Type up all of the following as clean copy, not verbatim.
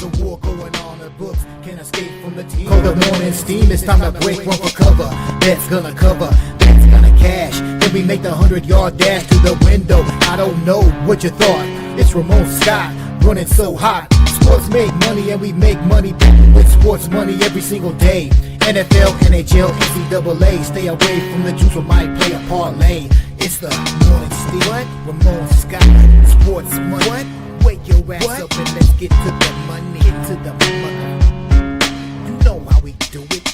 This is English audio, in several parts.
There's a war going on, the books can't escape from the team. Call the morning steam, it's time to break one for cover. That's gonna cover, that's gonna cash. Then we make the 100-yard dash to the window. I don't know what you thought. It's Ramon Scott, running so hot. Sports make money and we make money with sports money every single day. NFL, NHL, NCAA. Stay away from the juice, we might play a parlay. It's the morning steam. What? Ramon Scott, sports money. What? Wake your ass up and let's get to the money. Get to the money. You know how we do it.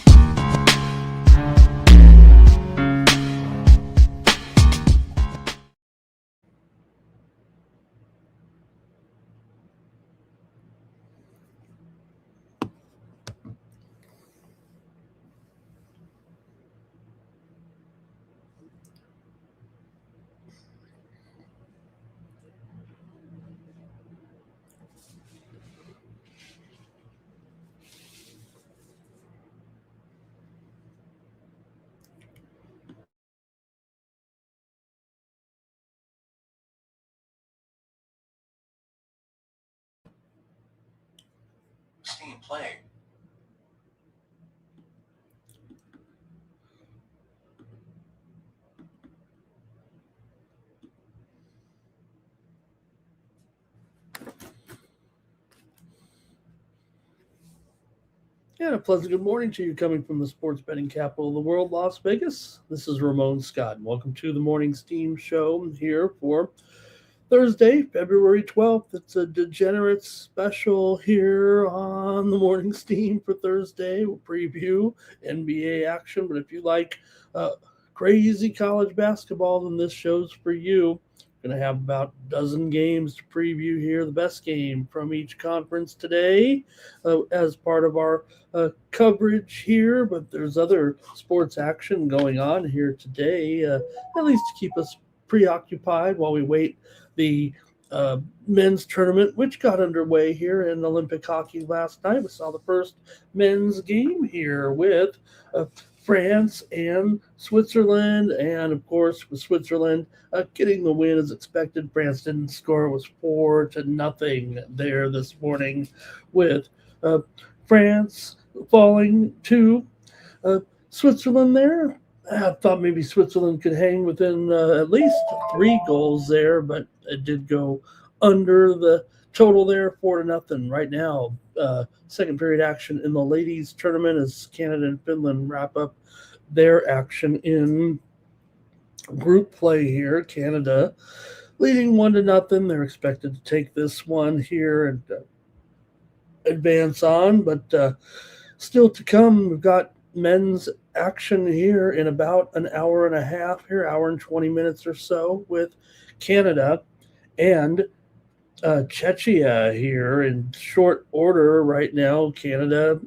Steam playing. And a pleasant good morning to you coming from the sports betting capital of the world, Las Vegas. This is Ramon Scott. Welcome to the Morning Steam Show here for Thursday, February 12th. It's a degenerate special here on the Morning Steam for Thursday. We'll preview NBA action, but if you like crazy college basketball, then this show's for you. Going to have about a dozen games to preview here. The best game from each conference today as part of our coverage here. But there's other sports action going on here today, at least to keep us preoccupied while we wait the men's tournament, which got underway here in Olympic hockey last night. We saw the first men's game here with France and Switzerland, and of course with Switzerland getting the win as expected. France didn't score. It was 4-0 there this morning, with France falling to Switzerland there. I thought maybe Switzerland could hang within at least 3 goals there, but it did go under the total there, 4-0 right now. Second period action in the ladies tournament as Canada and Finland wrap up their action in group play here. Canada leading 1-0. They're expected to take this one here and advance on, but still to come. We've got men's action here in about an hour and a half here, hour and 20 minutes or so, with Canada and Czechia here in short order right now. Canada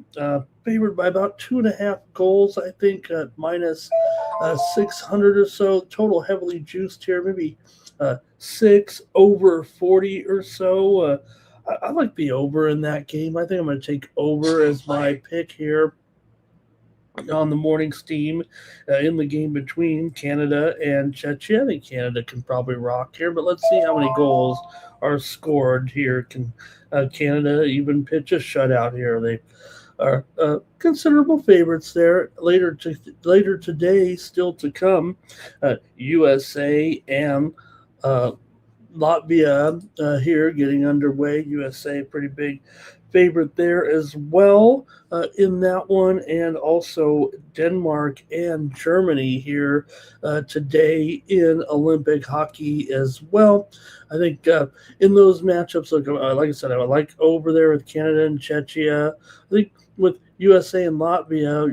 favored by about 2.5 goals, I think, at minus 600 or so. Total heavily juiced here, maybe 6 over 40 or so. I like the over in that game. I think I'm going to take over as my pick here on the morning steam in the game between Canada and Czechia. I think Canada can probably rock here, but let's see how many goals are scored here. Can Canada even pitch a shutout here? They are considerable favorites there. Later today, still to come, USA and Latvia here getting underway. USA pretty big favorite there as well in that one, and also Denmark and Germany here today in Olympic hockey as well. I think in those matchups, like I said, I would like over there with Canada and Czechia. I think with USA and Latvia,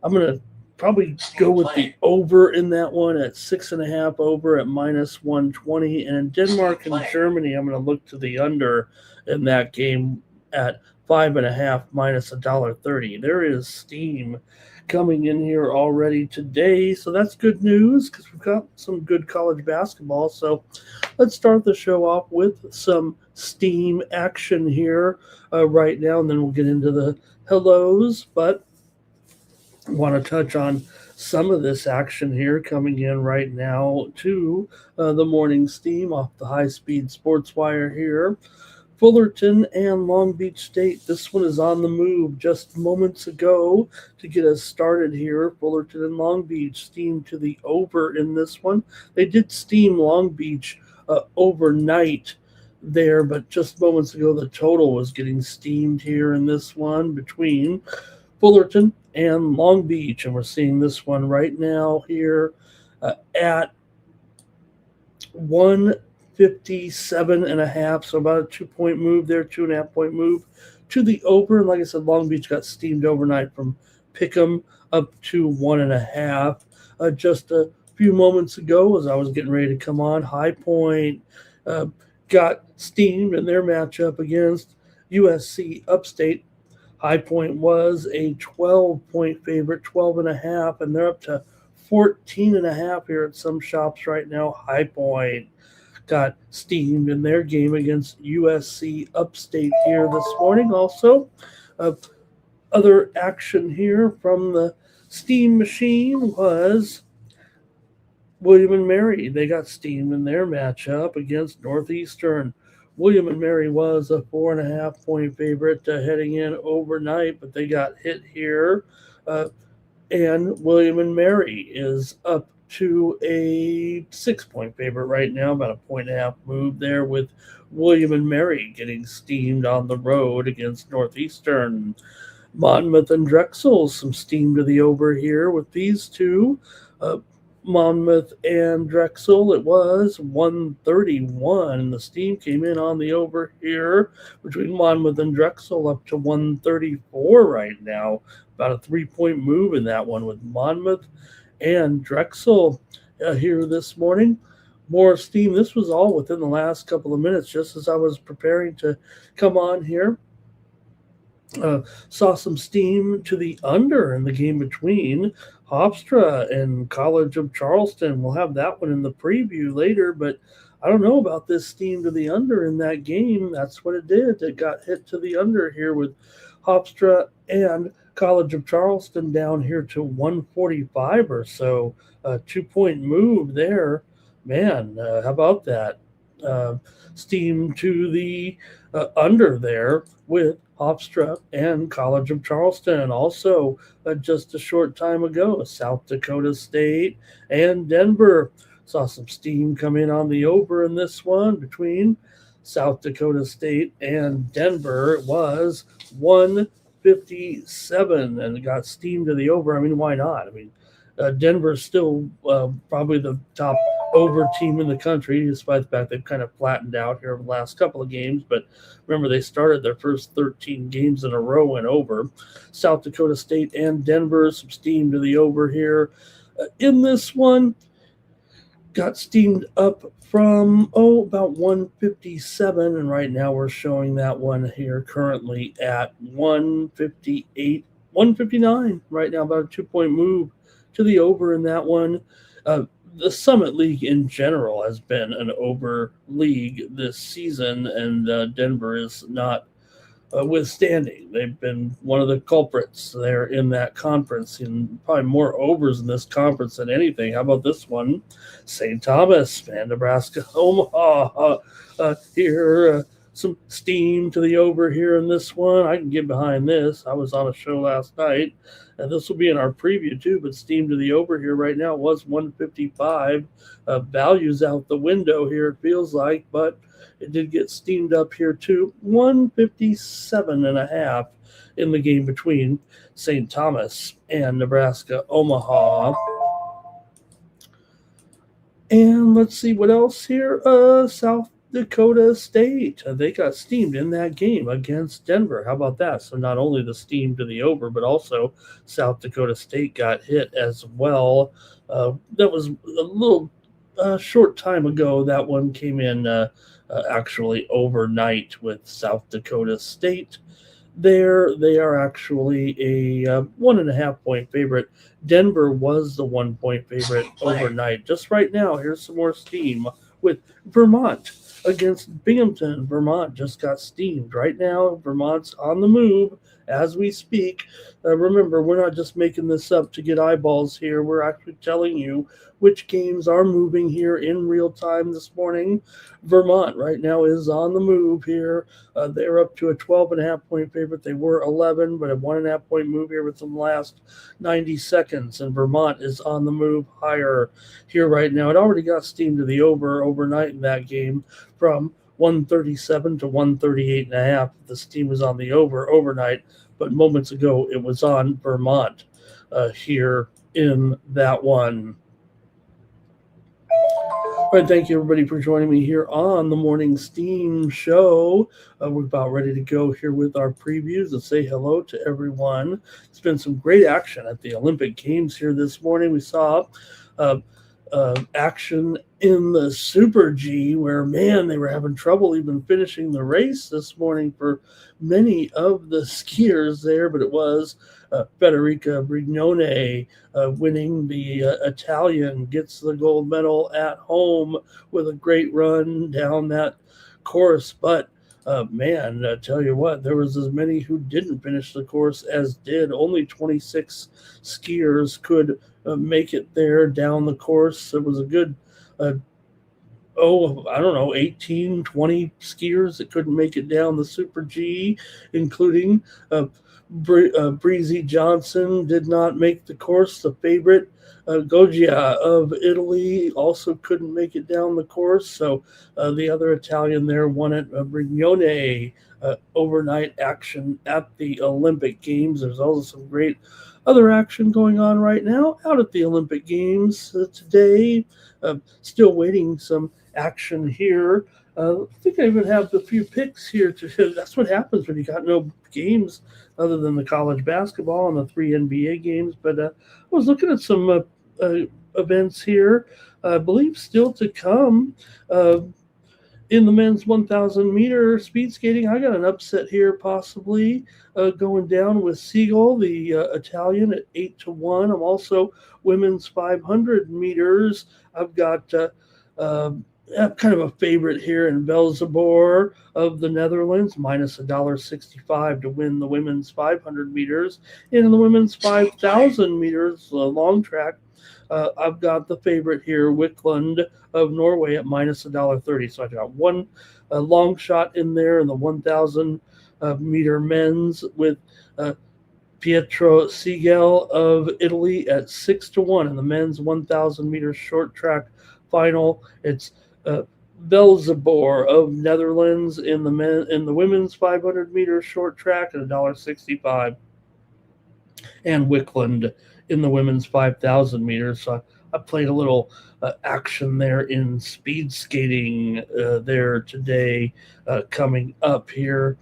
I'm going to probably go with the over in that one at 6.5 over at minus 120. And in Denmark and Germany, I'm going to look to the under in that game at 5.5 minus $1.30. There is steam coming in here already today, so that's good news because we've got some good college basketball. So let's start the show off with some steam action here right now, and then we'll get into the hellos. But I want to touch on some of this action here coming in right now to the morning steam off the high-speed sports wire here. Fullerton and Long Beach State. This one is on the move just moments ago to get us started here. Fullerton and Long Beach steamed to the over in this one. They did steam Long Beach overnight there, but just moments ago the total was getting steamed here in this one between Fullerton and Long Beach, and we're seeing this one right now here at 157.5, so about a 2-point move there, 2.5-point move to the over. And like I said, Long Beach got steamed overnight from Pick'em up to 1.5. Just a few moments ago, as I was getting ready to come on, High Point got steamed in their matchup against USC Upstate. High Point was a 12-point favorite, 12.5, and they're up to 14.5 here at some shops right now. High Point got steamed in their game against USC Upstate here this morning. Also, other action here from the Steam machine was William and Mary. They got steamed in their matchup against Northeastern. William and Mary was a 4.5-point favorite heading in overnight, but they got hit here. And William and Mary is up to a 6-point favorite right now, about a 1.5 move there, with William and Mary getting steamed on the road against Northeastern. Monmouth and Drexel, some steam to the over here with these two. Monmouth and Drexel, it was 131. The steam came in on the over here between Monmouth and Drexel up to 134 right now. About a 3-point move in that one with Monmouth and Drexel here this morning. More steam. This was all within the last couple of minutes, just as I was preparing to come on here. Saw some steam to the under in the game between Hofstra and College of Charleston. We'll have that one in the preview later, but I don't know about this steam to the under in that game. That's what it did. It got hit to the under here with Hofstra and College of Charleston down here to 145 or so. A 2-point move there. Man, how about that? Steam to the under there with Hofstra and College of Charleston. Also, just a short time ago, South Dakota State and Denver. Saw some steam come in on the over in this one between South Dakota State and Denver. It was 157, and it got steam to the over. I mean, why not? I mean, Denver's still probably the top over team in the country, despite the fact they've kind of flattened out here over the last couple of games. But remember, they started their first 13 games in a row and over. South Dakota State and Denver, some steam to the over here. In this one, got steamed up from, about 157. And right now we're showing that one here currently at 158, 159 right now, about a 2-point move to the over in that one. The Summit League in general has been an over league this season, and Denver is not withstanding. They've been one of the culprits there in that conference, and probably more overs in this conference than anything. How about this one? St. Thomas and Nebraska, Omaha here. Some steam to the over here in this one. I can get behind this. I was on a show last night, and this will be in our preview too, but steam to the over here right now was 155. Values out the window here, it feels like, but it did get steamed up here too. 157.5 in the game between St. Thomas and Nebraska, Omaha. And let's see what else here. South Dakota State. They got steamed in that game against Denver. How about that? So not only the steam to the over, but also South Dakota State got hit as well. That was a little short time ago. That one came in actually overnight with South Dakota State. There, they are actually a 1.5-point favorite. Denver was the 1-point favorite overnight. Just right now, here's some more steam with Vermont against Binghamton. Vermont just got steamed. Right now, Vermont's on the move as we speak. Remember, we're not just making this up to get eyeballs here. We're actually telling you which games are moving here in real time this morning. Vermont right now is on the move here. They're up to a 12.5-point favorite. They were 11, but a 1.5-point move here with the last 90 seconds. And Vermont is on the move higher here right now. It already got steamed to the overnight in that game from 137 to 138.5. The steam was on the overnight, but moments ago it was on Vermont here in that one. All right, thank you everybody for joining me here on the Morning Steam Show. We're about ready to go here with our previews and say hello to everyone. It's been some great action at the Olympic Games here this morning. We saw action in the Super G where, man, they were having trouble even finishing the race this morning for many of the skiers there, but it was Federica Brignone winning. The Italian gets the gold medal at home with a great run down that course. But man, I tell you what, there was as many who didn't finish the course as did. Only 26 skiers could make it there down the course. It was a good 18, 20 skiers that couldn't make it down the Super G, including Breezy Johnson did not make the course. The favorite, Goggia of Italy, also couldn't make it down the course. So the other Italian there won it. Brignone, overnight action at the Olympic Games. There's also some great other action going on right now out at the Olympic Games today. Still waiting some action here. I think I even have a few picks here. That's what happens when you got no games other than the college basketball and the 3 NBA games. But I was looking at some events here. I believe still to come. In the men's 1,000 meter speed skating, I got an upset here possibly going down with Siegel, the Italian, at 8-1. I'm also women's 500 meters. I've got kind of a favorite here in Belzebor of the Netherlands, minus $1.65 to win the women's 500 meters. And in the women's 5,000 meters long track, I've got the favorite here, Wickland of Norway, at minus $1.30. So I got one long shot in there in the 1,000 meter men's with Pietro Siegel of Italy at 6-1 in the men's 1,000 meter short track final. It's Belzebor of Netherlands in the women's 500 meter short track at $1.65, and Wickland in the women's 5,000 meters. So I played a little action there in speed skating there today, coming up here.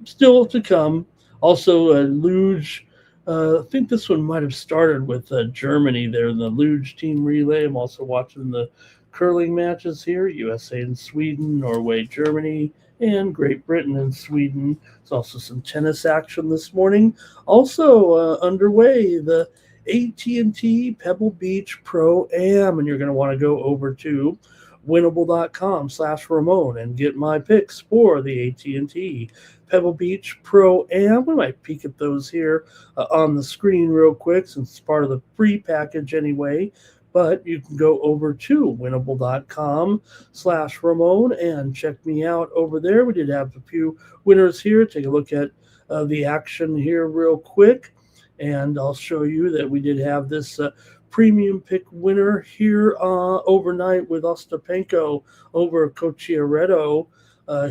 Still to come. Also, luge. I think this one might have started with Germany there in the luge team relay. I'm also watching the curling matches here, USA and Sweden, Norway, Germany, and Great Britain and Sweden. There's also some tennis action this morning. Also underway, the AT&T Pebble Beach Pro-Am, and you're going to want to go over to winnable.com/Ramon and get my picks for the AT&T Pebble Beach Pro-Am. We might peek at those here on the screen real quick since it's part of the free package anyway. But you can go over to winnable.com/Ramon and check me out over there. We did have a few winners here. Take a look at the action here real quick. And I'll show you that we did have this premium pick winner here overnight with Ostapenko over Cocciaretto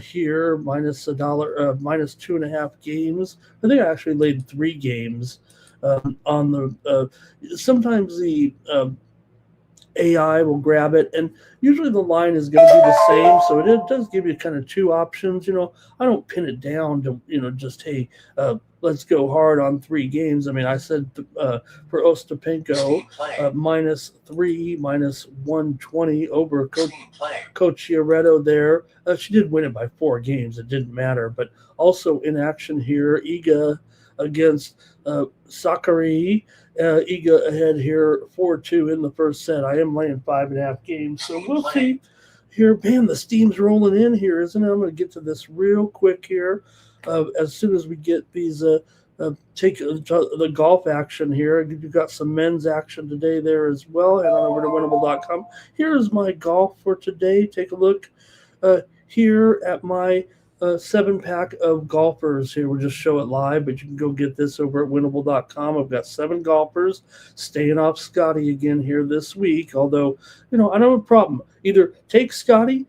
here, minus $1, minus 2.5 games. I think I actually laid 3 games on the sometimes the AI will grab it, and usually the line is going to be the same, so it does give you kind of 2 options. I don't pin it down to just, hey, let's go hard on 3 games. I mean, I said for Ostapenko minus 3, minus 120 over Cocciaretto there. She did win it by 4 games. It didn't matter. But also in action here, Iga against Sakari. Iga ahead here 4-2 in the first set. I am laying 5.5 games, so we'll see here. Man, the steam's rolling in here, isn't it? I'm going to get to this real quick here. as soon as we get these take the golf action here. You've got some men's action today there as well. Head on over to winnable.com. Here's my golf for today. Take a look here at my 7-pack of golfers here. We'll just show it live, but you can go get this over at winnable.com. I've got 7 golfers staying off Scotty again here this week. Although, I don't have a problem. Either take Scotty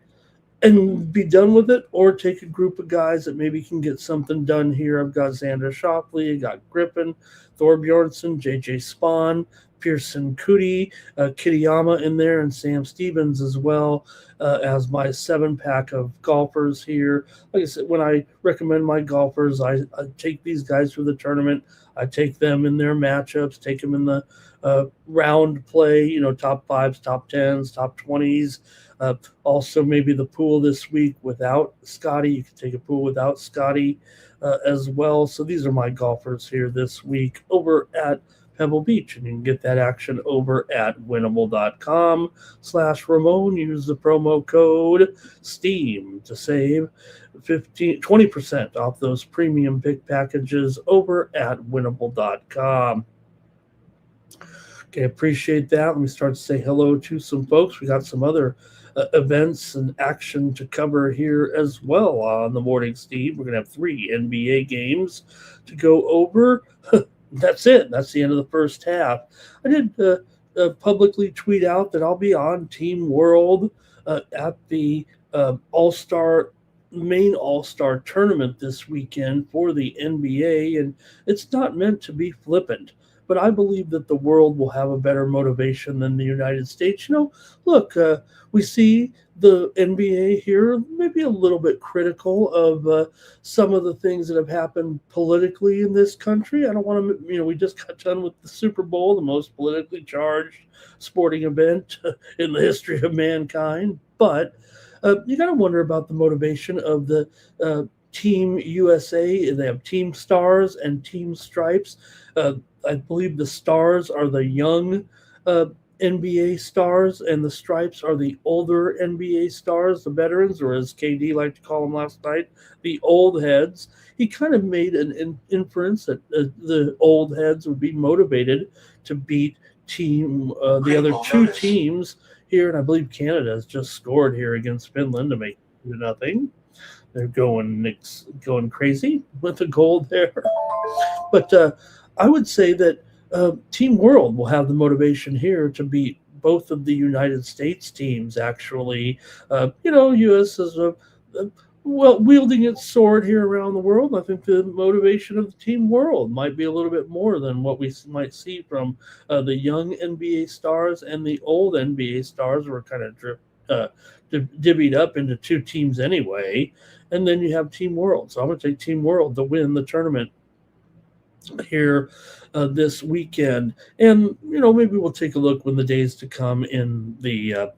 and be done with it, or take a group of guys that maybe can get something done here. I've got Xander Shopley, I got Griffin, Thor Bjornsson, JJ Spawn, Pearson Cootie, Kitayama in there, and Sam Stevens as well as my 7-pack of golfers here. Like I said, when I recommend my golfers, I take these guys for the tournament. I take them in their matchups, take them in the round play, top 5s, top 10s, top 20s. Also, maybe the pool this week without Scotty. You can take a pool without Scotty as well. So these are my golfers here this week over at Pebble Beach, and you can get that action over at winnable.com/Ramon. Use the promo code STEAM to save 20% off those premium pick packages over at winnable.com. Okay, appreciate that. Let me start to say hello to some folks. We got some other events and action to cover here as well on the morning, Steve. We're going to have 3 NBA games to go over. That's it. That's the end of the first half. I did publicly tweet out that I'll be on Team World at the main All-Star tournament this weekend for the NBA, and it's not meant to be flippant. But I believe that the world will have a better motivation than the United States. Look, we see the NBA here maybe a little bit critical of some of the things that have happened politically in this country. I don't want to, we just got done with the Super Bowl, the most politically charged sporting event in the history of mankind. But you got to wonder about the motivation of the Team USA. They have Team Stars and Team Stripes. I believe the stars are the young NBA stars, and the stripes are the older NBA stars, the veterans, or as KD liked to call them last night, the old heads. He kind of made an inference that the old heads would be motivated to beat the other 2 teams here, and I believe Canada has just scored here against Finland to make 2-0. They're going crazy with the goal there. But I would say that Team World will have the motivation here to beat both of the United States teams, actually. U.S. is wielding its sword here around the world. I think the motivation of the Team World might be a little bit more than what we might see from the young NBA stars and the old NBA stars who are kind of divvied up into 2 teams anyway. And then you have Team World. So I'm going to take Team World to win the tournament here this weekend. And maybe we'll take a look when the days to come in the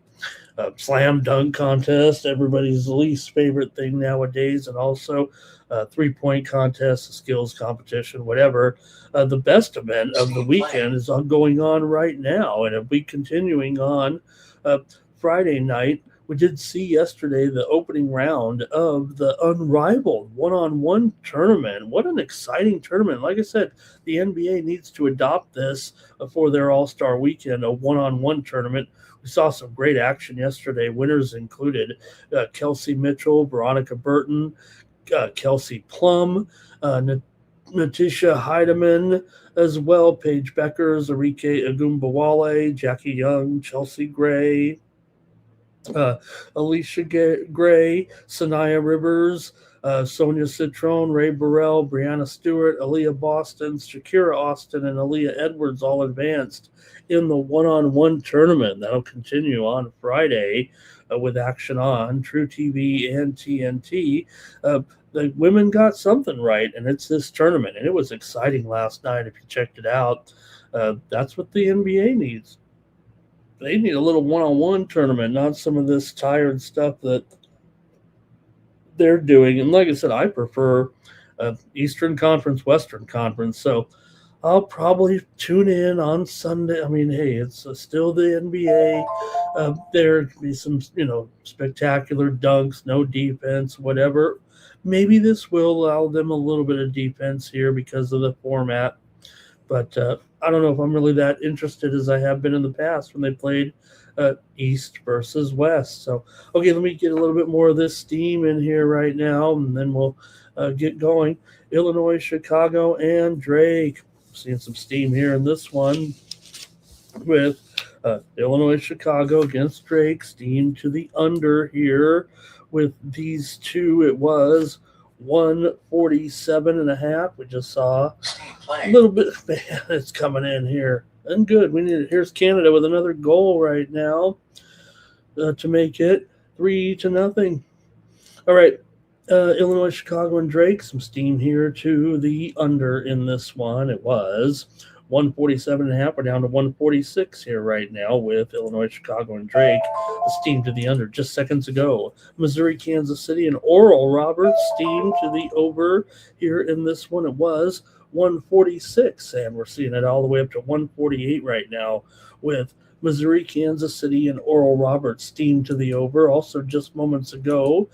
slam dunk contest, everybody's least favorite thing nowadays, and also 3-point contest, skills competition, whatever. The best event of the weekend is going on right now, and it'll be continuing on Friday night. We did see yesterday the opening round of the Unrivaled one-on-one tournament. What an exciting tournament. Like I said, the NBA needs to adopt this for their All-Star weekend, a one-on-one tournament. We saw some great action yesterday. Winners included Kelsey Mitchell, Veronica Burton, Kelsey Plum, Natisha Heidemann as well, Paige Beckers, Arike Agumbawale, Jackie Young, Chelsea Gray, Alicia Gray, Sanaya Rivers, Sonia Citron, Ray Burrell, Brianna Stewart, Aaliyah Boston, Shakira Austin, and Aaliyah Edwards all advanced in the one-on-one tournament. That'll continue on Friday with action on True TV and TNT. The women got something right, and it's this tournament. And it was exciting last night if you checked it out. That's what the NBA needs. They need a little one-on-one tournament, not some of this tired stuff that they're doing. And like I said, I prefer Eastern Conference, Western Conference. So I'll probably tune in on Sunday. I mean, hey, it's still the NBA. There can be some, spectacular dunks, no defense, whatever. Maybe this will allow them a little bit of defense here because of the format. But I don't know if I'm really that interested as I have been in the past when they played East versus West. So, okay, let me get a little bit more of this steam in here right now, and then we'll get going. Illinois, Chicago, and Drake. Seeing some steam here in this one with Illinois, Chicago against Drake. Steam to the under here with these two. It was 147.5. We just saw a little bit. Man, it's coming in here. And good. We need it. Here's Canada with another goal right now to make it 3-0. All right. Illinois, Chicago, and Drake. Some steam here to the under in this one. It was 147.5. We're down to 146 here right now with Illinois, Chicago, and Drake. Steam to the under just seconds ago. Missouri, Kansas City, and Oral Roberts. Steam to the over here in this one. It was 146, and we're seeing it all the way up to 148 right now with Missouri, Kansas City, and Oral Roberts. Steam to the over. Also, just moments ago,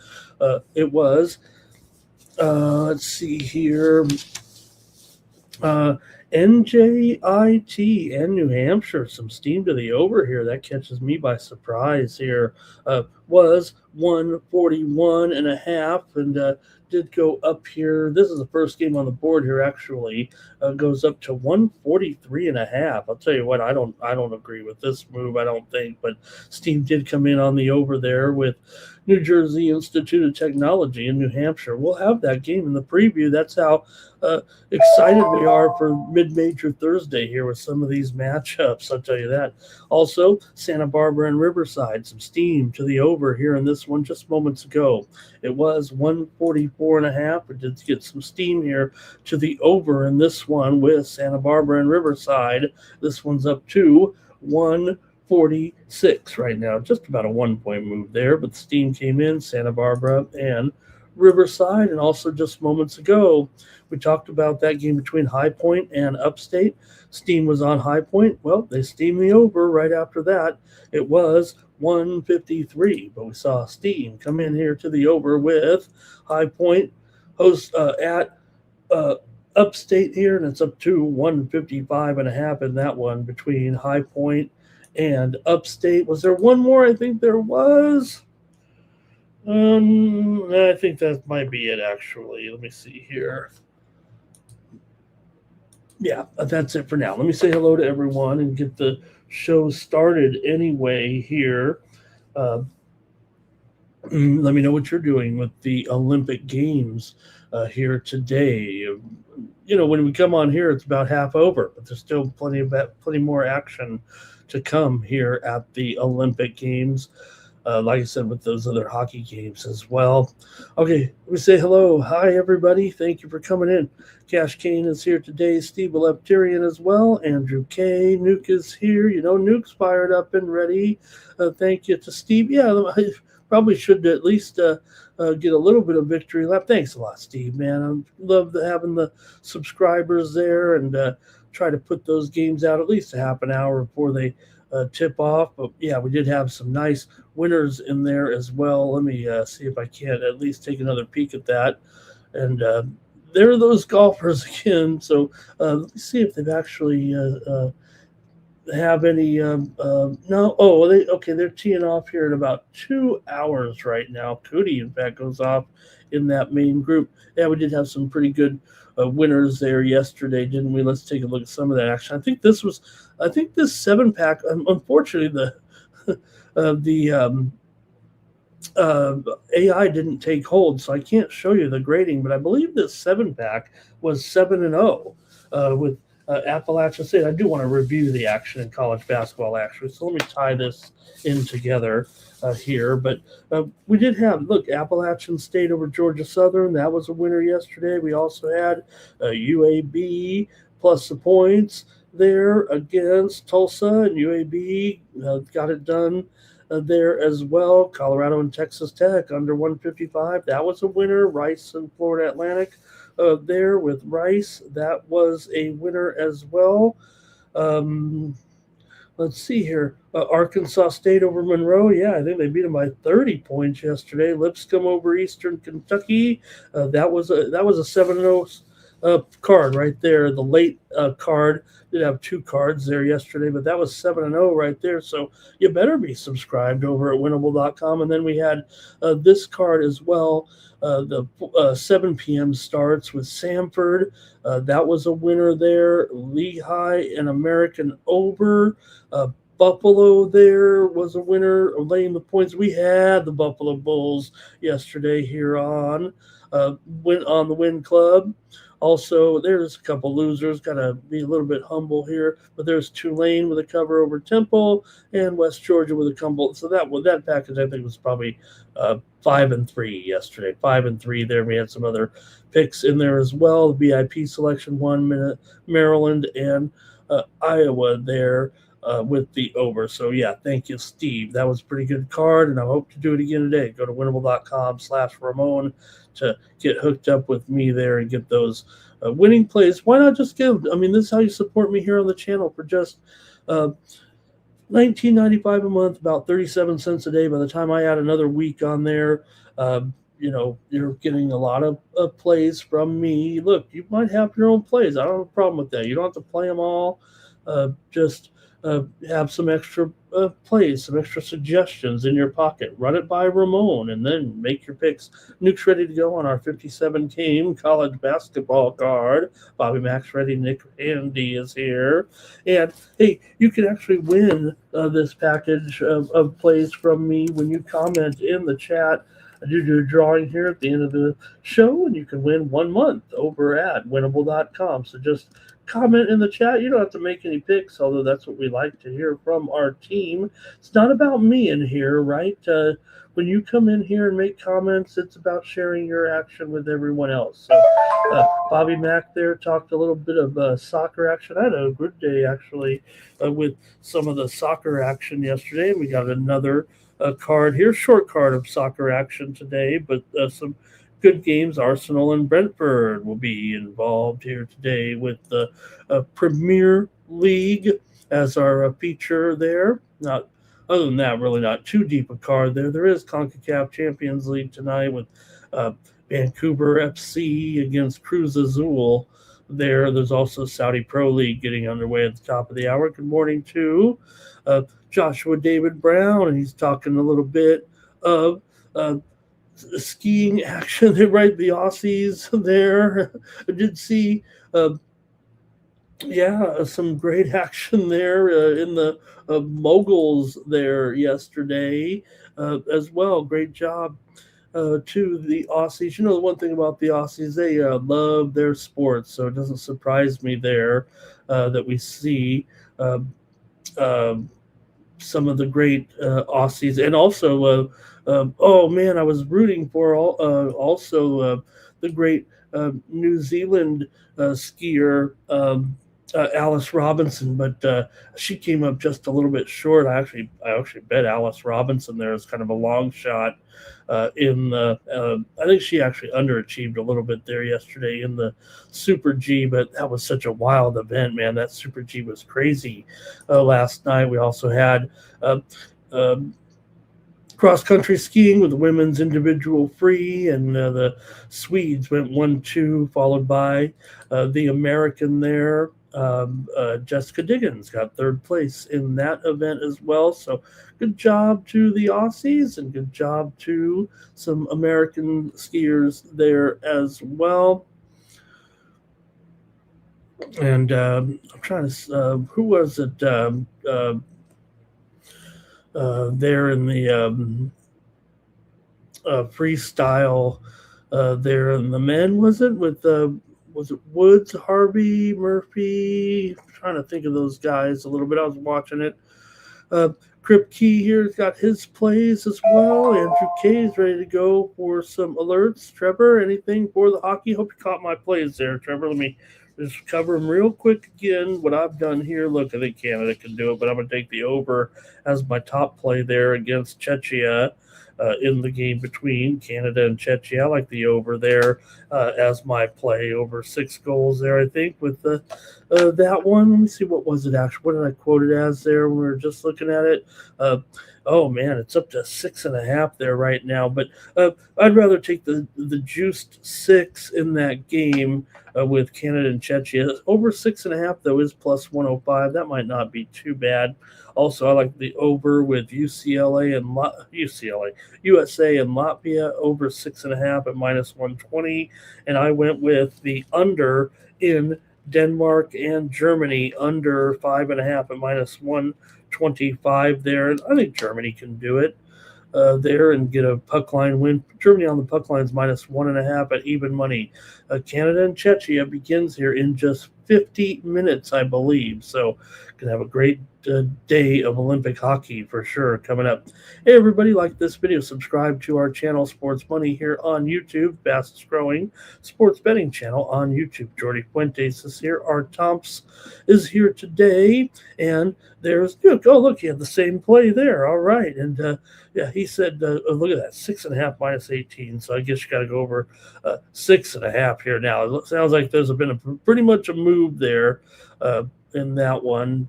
it was, let's see here, NJIT and New Hampshire. Some steam to the over here. That catches me by surprise here. Was 141.5 and did go up here. This is the first game on the board here, actually. Goes up to 143.5. I'll tell you what, I don't agree with this move, I don't think, but steam did come in on the over there with New Jersey Institute of Technology in New Hampshire. We'll have that game in the preview. That's how excited we are for mid-major Thursday here with some of these matchups, I'll tell you that. Also, Santa Barbara and Riverside, some steam to the over here in this one just moments ago. It was 144.5. We did get some steam here to the over in this one with Santa Barbara and Riverside. This one's up to 146 right now. Just about a 1-point move there, but the steam came in, Santa Barbara and Riverside. And also just moments ago, we talked about that game between High Point and Upstate. Steam was on High Point. Well, they steamed the over right after that. It was 153, but we saw steam come in here to the over with High Point host at Upstate here, and it's up to 155.5 in that one between High Point and Upstate. Was there one more? I think there was. I think that might be it, actually. Let me see here. Yeah, that's it for now. Let me say hello to everyone and get the show started anyway here. Let me know what you're doing with the Olympic Games here today. You know, when we come on here, it's about half over, but there's still plenty more action to come here at the Olympic Games. Like I said, with those other hockey games as well. Okay, we say hello. Hi, everybody. Thank you for coming in. Cash Kane is here today. Steve Leptirian as well. Andrew K. Nuke is here. You know, Nuke's fired up and ready. Thank you to Steve. Yeah, I probably should at least get a little bit of victory lap. Thanks a lot, Steve, man. I love having the subscribers there and try to put those games out at least a half an hour before they tip off. But yeah, we did have some nice winners in there as well. Let me see if I can at least take another peek at that. And there are those golfers again. So let me see if they've actually have any no. Oh, they're teeing off here in about 2 hours right now. Cody, in fact, goes off in that main group. Yeah, we did have some pretty good winners there yesterday, didn't we? Let's take a look at some of that action. I think this 7-pack, unfortunately, the AI didn't take hold, so I can't show you the grading, but I believe this 7-pack was 7-0 with Appalachian State. I do want to review the action in college basketball, actually, so let me tie this in together here. But we did have, look, Appalachian State over Georgia Southern. That was a winner yesterday. We also had UAB plus the points there against Tulsa, and UAB got it done there as well. Colorado and Texas Tech under 155. That was a winner. Rice and Florida Atlantic there with Rice. That was a winner as well. Let's see here. Arkansas State over Monroe. Yeah, I think they beat them by 30 points yesterday. Lipscomb over Eastern Kentucky. That was a 7-0 card right there. The late card did have two cards there yesterday, but that was 7-0 right there. So you better be subscribed over at winnable.com. And then we had this card as well. The 7 p.m. starts with Samford. That was a winner there. Lehigh and American over. Buffalo there was a winner of laying the points. We had the Buffalo Bulls yesterday here on on the Win Club. Also, there's a couple losers. Got to be a little bit humble here, but there's Tulane with a cover over Temple and West Georgia with a cover. So that package I think was probably 5-3 yesterday. 5-3 there. We had some other picks in there as well. The VIP selection won Maryland and Iowa there. With the over. So, yeah, thank you, Steve. That was a pretty good card, and I hope to do it again today. Go to winnable.com/Ramon to get hooked up with me there and get those winning plays. Why not just give? I mean, this is how you support me here on the channel for just $19.95 a month, about 37 cents a day. By the time I add another week on there, you're getting a lot of plays from me. Look, you might have your own plays. I don't have a problem with that. You don't have to play them all. Just have some extra plays, some extra suggestions in your pocket. Run it by Ramon, and then make your picks. Nuke's ready to go on our 57-game college basketball card. Bobby Mac's ready. Nick Andy is here. And, hey, you can actually win this package of plays from me when you comment in the chat. I do a drawing here at the end of the show, and you can win 1 month over at winnable.com. So just comment in the chat. You don't have to make any picks, although that's what we like to hear from our team. It's not about me in here, right? When you come in here and make comments, it's about sharing your action with everyone else. So Bobby Mack there talked a little bit of soccer action. I had a good day, actually, with some of the soccer action yesterday. We got another card here, short card of soccer action today, but some good games. Arsenal and Brentford will be involved here today with the Premier League as our feature there. Not other than that, really not too deep a card there. There is CONCACAF Champions League tonight with Vancouver FC against Cruz Azul. There's also Saudi Pro League getting underway at the top of the hour. Good morning to Joshua David Brown, and he's talking a little bit of skiing action. They write the Aussies there. I did see some great action there in the moguls there yesterday as well. Great job to the Aussies. The one thing about the Aussies, they love their sports, so it doesn't surprise me there that we see some of the great Aussies. And also, I was rooting for also the great New Zealand skier Alice Robinson, but she came up just a little bit short. I actually bet Alice Robinson there as kind of a long shot in the. I think she actually underachieved a little bit there yesterday in the Super G, but that was such a wild event, man. That Super G was crazy last night. We also had cross-country skiing with the women's individual free, and the Swedes went 1-2, followed by the American there. Jessica Diggins got third place in that event as well. So good job to the Aussies, and good job to some American skiers there as well. And I'm trying to, who was it there in the freestyle there in the men? Was it Woods, Harvey, Murphy? I'm trying to think of those guys a little bit. I was watching it. Crip Key here's got his plays as well. Andrew K is ready to go for some alerts. Trevor, anything for the hockey? Hope you caught my plays there, Trevor. Let me just cover them real quick again. What I've done here, look, I think Canada can do it, but I'm going to take the over as my top play there against Czechia. in the game between Canada and Czechia. I like the over there as my play, over 6 goals there, I think, with that one. Let me see, what was it actually? What did I quote it as there when we were just looking at it? Oh man, it's up to 6.5 there right now. But I'd rather take the juiced 6 in that game with Canada and Czechia. Over 6.5 though is plus 105. That might not be too bad. Also, I like the over with USA and Latvia, over 6.5 at minus 120, and I went with the under in Denmark and Germany, under 5.5 at minus 125 there. And I think Germany can do it there and get a puck line win. Germany on the puck line is minus 1.5 at even money. Canada and Czechia begins here in just 50 minutes, I believe. So, gonna have a great day of Olympic hockey for sure coming up. Hey, everybody, like this video, subscribe to our channel, Sports Money, here on YouTube, fastest growing sports betting channel on YouTube. Jordy Fuentes is here. Art Tomps is here today, and there's Duke. Oh, look, he had the same play there. All right, and yeah, he said, look at that, 6.5 minus 18. So I guess you got to go over 6.5 here now. It sounds like there's been pretty much a move there in that one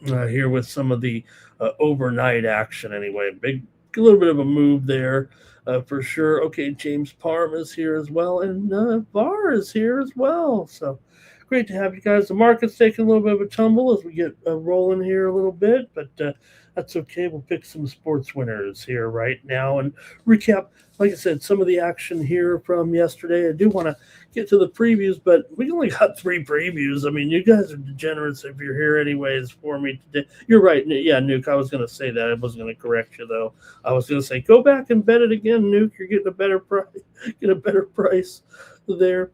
here with some of the overnight action anyway. A little bit of a move there for sure. Okay, James Parham is here as well, and VAR is here as well. So great to have you guys. The market's taking a little bit of a tumble as we get rolling here a little bit, but that's okay. We'll pick some sports winners here right now and recap, like I said, some of the action here from yesterday. I do want to get to the previews, but we only got 3 previews. I mean, you guys are degenerates if you're here anyways for me today. You're right. Yeah, Nuke, I was going to say that. I wasn't going to correct you, though. I was going to say, go back and bet it again, Nuke. You're getting a better price. Get a better price there.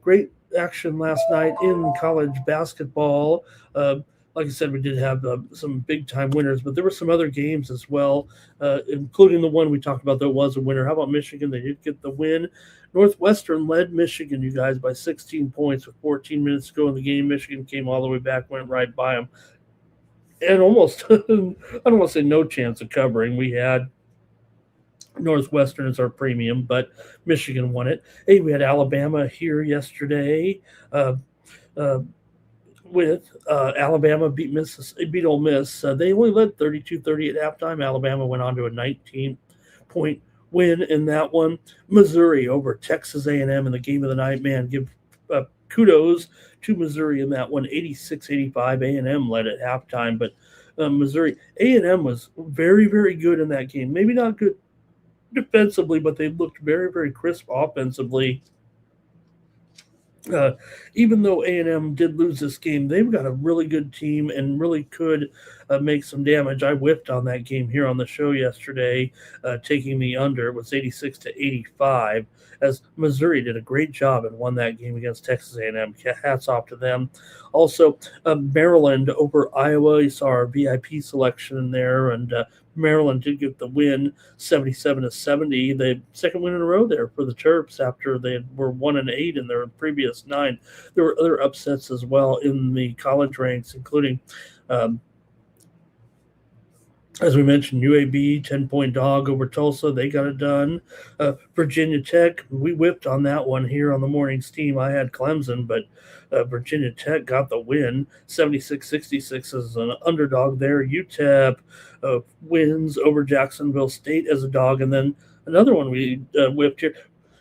Great action last night in college basketball. Like I said, we did have some big-time winners, but there were some other games as well, including the one we talked about that was a winner. How about Michigan? They did get the win. Northwestern led Michigan, you guys, by 16 points with 14 minutes to go in the game. Michigan came all the way back, went right by them, and almost, I don't want to say no chance of covering. We had Northwestern as our premium, but Michigan won it. Hey, we had Alabama here yesterday. With Alabama beat Ole Miss. They only led 32-30 at halftime. Alabama went on to a 19-point win in that one. Missouri over Texas A&M in the game of the night. Man, give kudos to Missouri in that one. 86-85. A&M led at halftime, but Missouri A&M was very, very good in that game. Maybe not good defensively, but they looked very, very crisp offensively. Even though A&M did lose this game, they've got a really good team and really could make some damage. I whiffed on that game here on the show yesterday, taking the under. It was 86-85, as Missouri did a great job and won that game against Texas A&M. Hats off to them. Also, Maryland over Iowa. You saw our VIP selection in there, and Maryland did get the win, 77-70. The second win in a row there for the Terps after they were 1-8 in their previous 9. There were other upsets as well in the college ranks, including, as we mentioned, UAB, 10-point dog over Tulsa. They got it done. Virginia Tech, we whipped on that one here on the morning's team. I had Clemson, but Virginia Tech got the win, 76-66 as an underdog there. UTEP wins over Jacksonville State as a dog. And then another one we whipped here.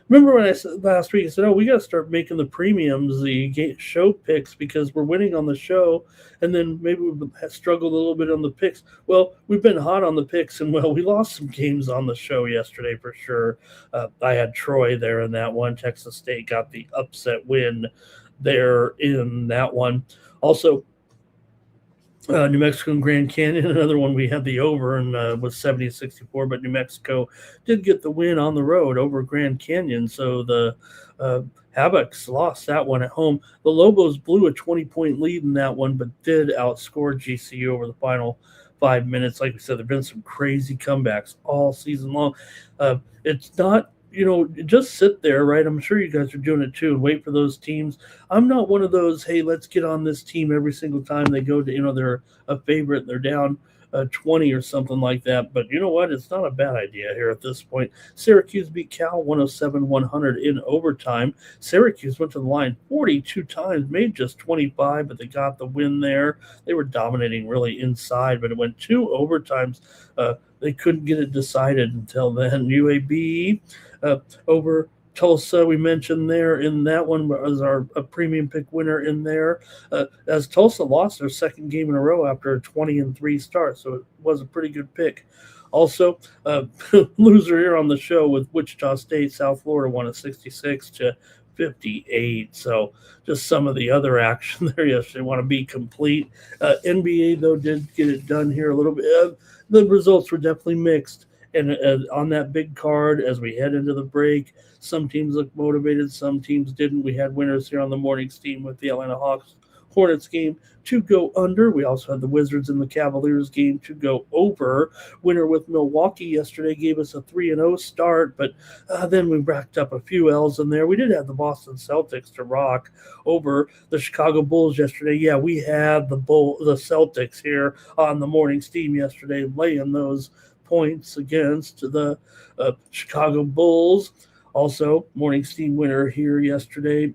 Remember when I said last week, I said, we got to start making the premiums, the show picks, because we're winning on the show, and then maybe we've struggled a little bit on the picks. Well, we've been hot on the picks, and, we lost some games on the show yesterday for sure. I had Troy there in that one. Texas State got the upset win there in that one. Also, New Mexico and Grand Canyon, another one we had the over and was 70-64, but New Mexico did get the win on the road over Grand Canyon. So the Havocs lost that one at home. The Lobos blew a 20-point lead in that one, but did outscore GCU over the final 5 minutes. Like we said, there have been some crazy comebacks all season long. It's not, just sit there, right? I'm sure you guys are doing it too, and wait for those teams. I'm not one of those, hey, let's get on this team every single time they go to, they're a favorite, they're down 20 or something like that. But you know what? It's not a bad idea here at this point. Syracuse beat Cal 107-100 in overtime. Syracuse went to the line 42 times, made just 25, but they got the win there. They were dominating really inside, but it went 2 overtimes. They couldn't get it decided until then. UAB over Tulsa, we mentioned there in that one was a premium pick winner in there, as Tulsa lost their second game in a row after a 20-3 start, so it was a pretty good pick. Also, loser here on the show with Wichita State, South Florida won a 66-58. So just some of the other action there yesterday. Want to be complete. NBA though did get it done here a little bit. The results were definitely mixed. And on that big card, as we head into the break, some teams looked motivated, some teams didn't. We had winners here on the morning's team with the Atlanta Hawks Hornets game to go under. We also had the Wizards and the Cavaliers game to go over. Winner with Milwaukee yesterday gave us a 3-0 start, but then we racked up a few L's in there. We did have the Boston Celtics to rock over the Chicago Bulls yesterday. Yeah, we had the Celtics here on the morning's team yesterday, laying those points against the Chicago Bulls. Also, morning steam winner here yesterday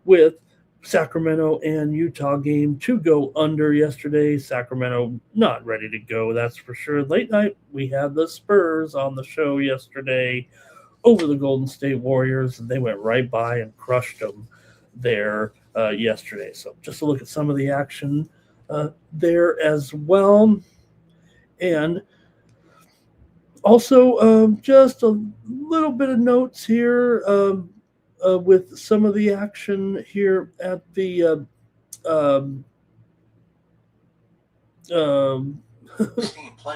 with Sacramento and Utah game to go under yesterday. Sacramento not ready to go, that's for sure. Late night, we had the Spurs on the show yesterday over the Golden State Warriors, and they went right by and crushed them there yesterday. So just a look at some of the action there as well. And also, just a little bit of notes here with some of the action here at the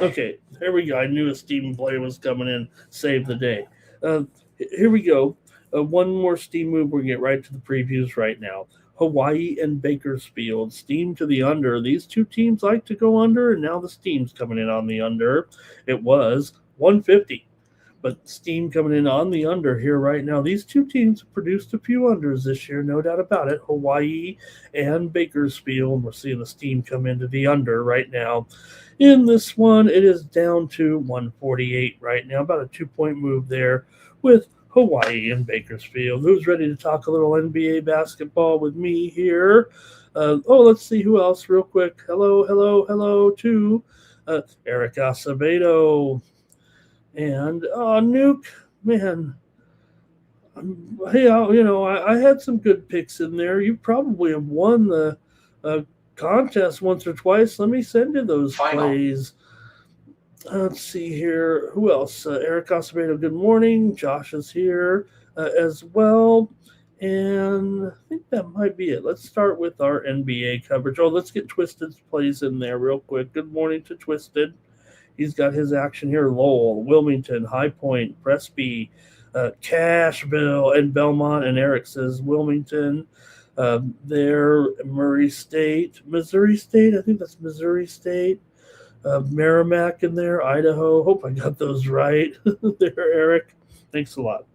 okay, here we go. I knew a Steam play was coming in. Save the day. Here we go. One more Steam move. We'll get right to the previews right now. Hawaii and Bakersfield. Steam to the under. These two teams like to go under, and now the Steam's coming in on the under. It was 150. But Steam coming in on the under here right now. These two teams have produced a few unders this year, no doubt about it. Hawaii and Bakersfield. We're seeing the Steam come into the under right now. In this one, it is down to 148 right now. About a 2-point move there with Hawaii and Bakersfield. Who's ready to talk a little NBA basketball with me here? Let's see who else real quick. Hello to Eric Acevedo. And Nuke, man, hey, I had some good picks in there. You probably have won the contest once or twice. Let me send you those plays. Let's see here. Who else? Eric Acevedo, good morning. Josh is here as well. And I think that might be it. Let's start with our NBA coverage. Let's get Twisted's plays in there real quick. Good morning to Twisted. He's got his action here. Lowell, Wilmington, High Point, Presby, Cashville, and Belmont. And Eric says Wilmington. There, Missouri State. I think that's Missouri State. Merrimack in there, Idaho. Hope I got those right. There, Eric. Thanks a lot.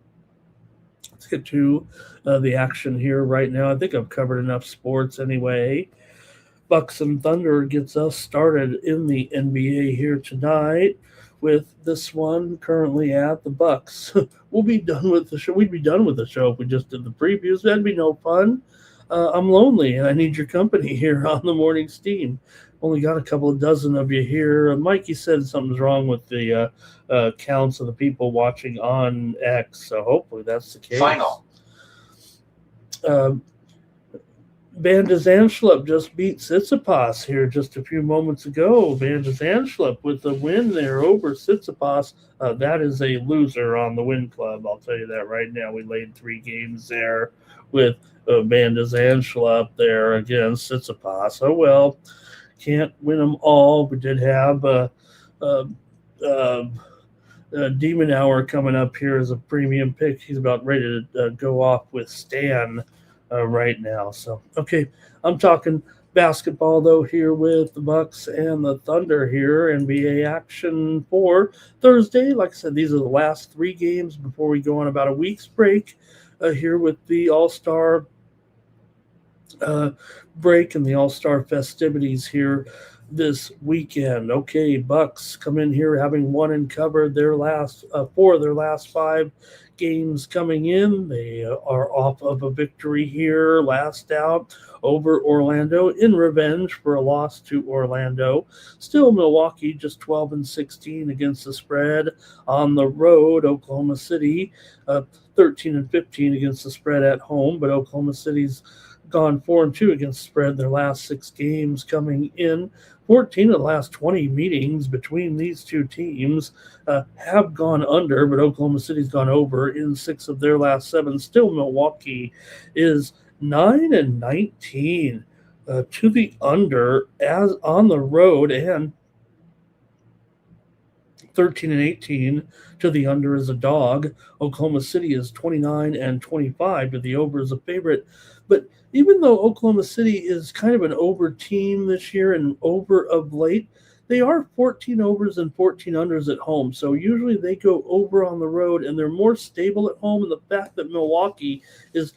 Let's get to the action here right now. I think I've covered enough sports anyway. Bucks and Thunder gets us started in the NBA here tonight with this one currently at the Bucks. We'll be done with the show. We'd be done with the show if we just did the previews. That'd be no fun. I'm lonely, and I need your company here on the morning steam. Only got a couple of dozen of you here. Mikey said something's wrong with the counts of the people watching on X, so hopefully that's the case. Final. Van de Zandschulp just beat Tsitsipas here just a few moments ago. Van de Zandschulp with the win there over Tsitsipas. That is a loser on the win club. I'll tell you that right now. We laid 3 games there with Van de Zandschulp there against Tsitsipas. Oh, well, can't win them all. We did have Demon Hour coming up here as a premium pick. He's about ready to go off with Stan right now. So, okay, I'm talking basketball, though, here with the Bucks and the Thunder here. NBA action for Thursday. Like I said, these are the last 3 games before we go on about a week's break here with the All-Star break and the All-Star festivities here this weekend. Okay, Bucks come in here having won and covered their last 4 of their last 5 games coming in. They are off of a victory here last out over Orlando in revenge for a loss to Orlando. Still Milwaukee just 12-16 against the spread on the road. Oklahoma City 13-15 against the spread at home, but Oklahoma City's gone 4-2 against the spread their last 6 games coming in. 14 of the last 20 meetings between these two teams have gone under, but Oklahoma City's gone over in 6 of their last 7. Still, Milwaukee is 9-19 to the under as on the road, and 13-18 to the under as a dog. Oklahoma City is 29-25 to the over as a favorite. But even though Oklahoma City is kind of an over team this year and over of late, they are 14 overs and 14 unders at home. So usually they go over on the road and they're more stable at home. And the fact that Milwaukee is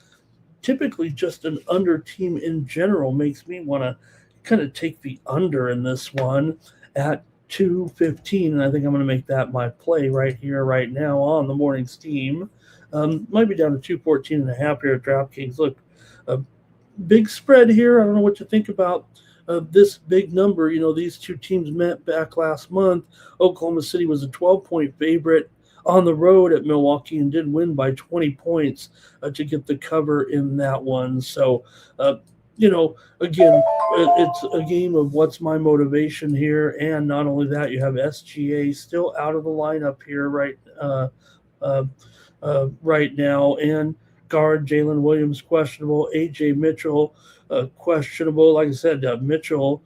typically just an under team in general makes me want to kind of take the under in this one at 215, and I think I'm going to make that my play right here, right now on the morning steam. Might be down to 214.5 here at DraftKings. Look, a big spread here. I don't know what you think about this big number. You know, these two teams met back last month. Oklahoma City was a 12-point favorite on the road at Milwaukee and did win by 20 points to get the cover in that one. So, you know, again, it's a game of what's my motivation here. And not only that, you have SGA still out of the lineup here right now. And guard Jalen Williams questionable. AJ Mitchell questionable. Like I said, Mitchell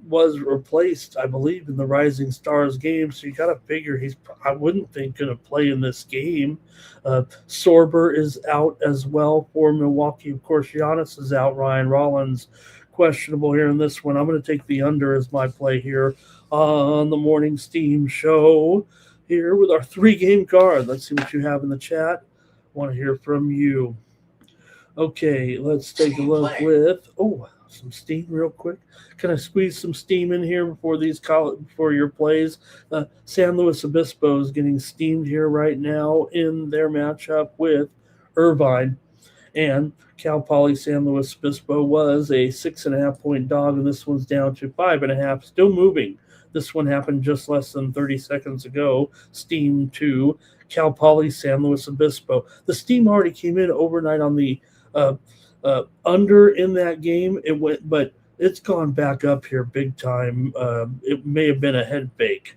was replaced, I believe, in the Rising Stars game. So you got to figure he's, I wouldn't think, going to play in this game. Sorber is out as well for Milwaukee. Of course, Giannis is out. Ryan Rollins questionable here in this one. I'm going to take the under as my play here on the Morning Steam show here with our 3-game card. Let's see what you have in the chat. Want to hear from you. Okay, let's take a look with some steam real quick. Can I squeeze some steam in here before your plays? San Luis Obispo is getting steamed here right now in their matchup with Irvine. And Cal Poly San Luis Obispo was a 6.5-point dog, and this one's down to 5.5, still moving. This one happened just less than 30 seconds ago. Steam to Cal Poly San Luis Obispo. The steam already came in overnight on the under in that game. It went, but it's gone back up here big time. It may have been a head fake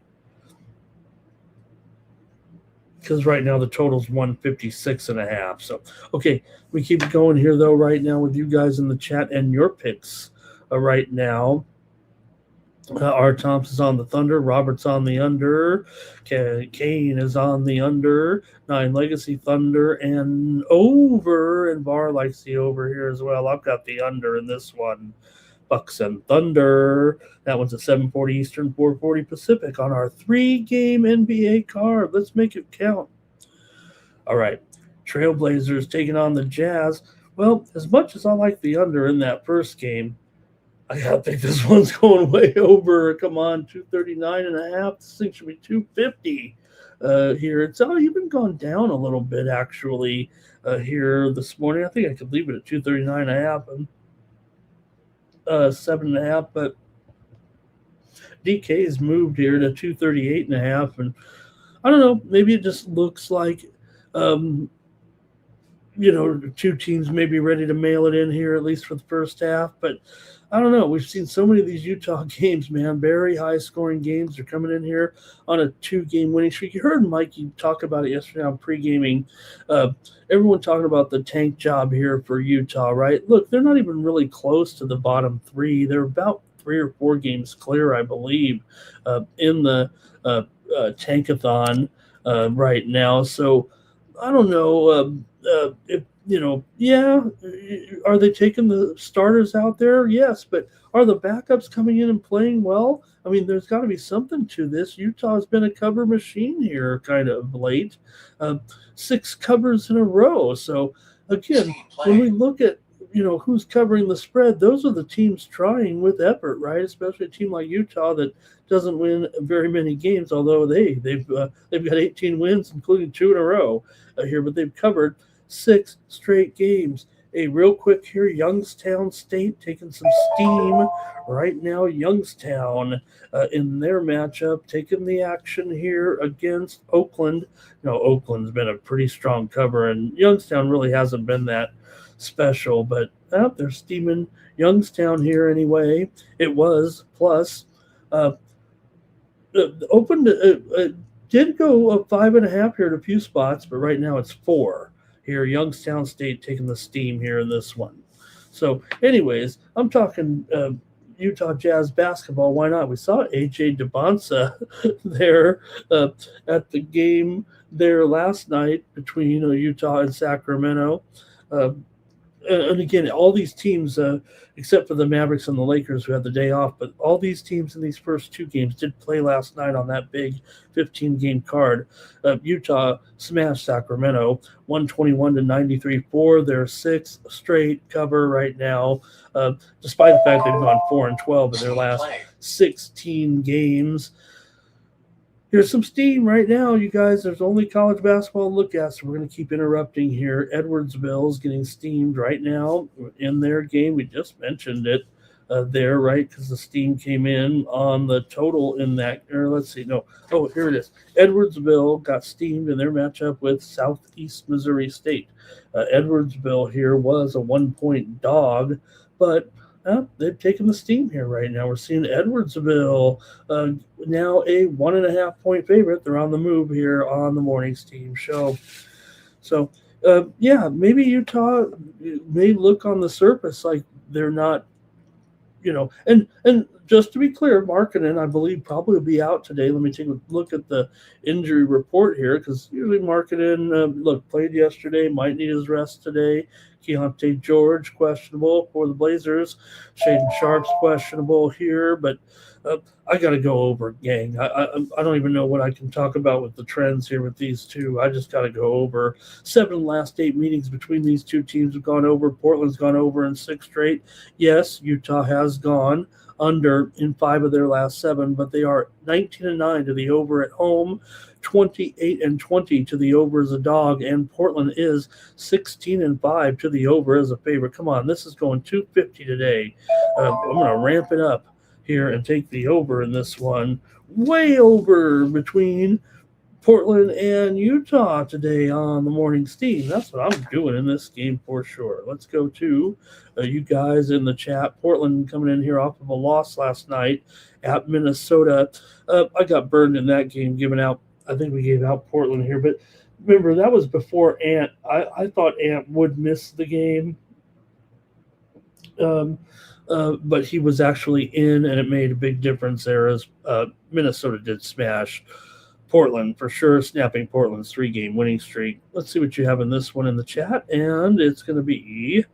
because right now the total's 156.5. So, okay, we keep going here though right now with you guys in the chat and your picks right now. R. Thompson's on the Thunder. Robert's on the under. Kane is on the under. 9 Legacy Thunder and over. And Bar likes the over here as well. I've got the under in this one. Bucks and Thunder. That one's at 7:40 Eastern, 4:40 Pacific on our 3-game NBA card. Let's make it count. All right. Trailblazers taking on the Jazz. Well, as much as I like the under in that first game, I gotta think this one's going way over. Come on, 239.5. This thing should be 250 here. It's even gone down a little bit actually here this morning. I think I could leave it at 239.5 and 7.5, but DK has moved here to 238.5, and I don't know. Maybe it just looks like the two teams may be ready to mail it in here, at least for the first half. But I don't know. We've seen so many of these Utah games, man. Very high-scoring games. They're coming in here on a 2-game winning streak. You heard Mikey talk about it yesterday on pre-gaming. Everyone talking about the tank job here for Utah, right? Look, they're not even really close to the bottom 3. They're about 3 or 4 games clear, I believe, in the tankathon right now. So I don't know if, are they taking the starters out there? Yes, but are the backups coming in and playing well? I mean, there's got to be something to this. Utah's been a cover machine here kind of late. 6 covers in a row. So, again, when we look at who's covering the spread, those are the teams trying with effort, right? Especially a team like Utah that doesn't win very many games, although they've got 18 wins, including 2 in a row here, but they've covered 6 straight games. Real quick here, Youngstown State taking some steam right now. Youngstown in their matchup taking the action here against Oakland. Oakland's been a pretty strong cover, and Youngstown really hasn't been that special, but they're steaming Youngstown here anyway. It was plus. Opened did go up 5.5 here at a few spots, but right now it's 4 here. Youngstown State taking the steam here in this one. So, anyways, I'm talking Utah Jazz basketball. Why not? We saw AJ DeBonsa there at the game there last night between Utah and Sacramento. And again, all these teams, except for the Mavericks and the Lakers who had the day off, but all these teams in these first 2 games did play last night on that big 15-game card. Utah smashed Sacramento 121-93 for their 6th straight cover right now, despite the fact they've gone 4-12 in their last 16 games. Here's some steam right now, you guys. There's only college basketball to look at, so we're going to keep interrupting here. Edwardsville is getting steamed right now in their game. We just mentioned it there, right, because the steam came in on the total in that. Or let's see. No. Oh, here it is. Edwardsville got steamed in their matchup with Southeast Missouri State. Edwardsville here was a 1-point dog, but they've taken the steam here right now. We're seeing Edwardsville now a 1.5-point favorite. They're on the move here on the morning steam show. So, maybe Utah may look on the surface like they're not, and just to be clear, Markkanen, I believe, probably will be out today. Let me take a look at the injury report here, because usually Markkanen, played yesterday, might need his rest today. Keontae George, questionable for the Blazers. Shaden Sharp's questionable here, but I got to go over, gang. I don't even know what I can talk about with the trends here with these two. I just got to go over. 7 last 8 meetings between these two teams have gone over. Portland's gone over in 6 straight. Yes, Utah has gone under in 5 of their last 7, but they are 19-9 to the over at home, 28-20 to the over as a dog, and Portland is 16-5 to the over as a favorite. Come on, this is going 250 today. I'm going to ramp it up here and take the over in this one. Way over between Portland and Utah today on the morning steam. That's what I'm doing in this game for sure. Let's go to you guys in the chat. Portland coming in here off of a loss last night at Minnesota. I got burned in that game, I think we gave out Portland here, but remember, that was before Ant. I thought Ant would miss the game, but he was actually in, and it made a big difference there as Minnesota did smash Portland for sure, snapping Portland's 3-game winning streak. Let's see what you have in this one in the chat, and it's going to be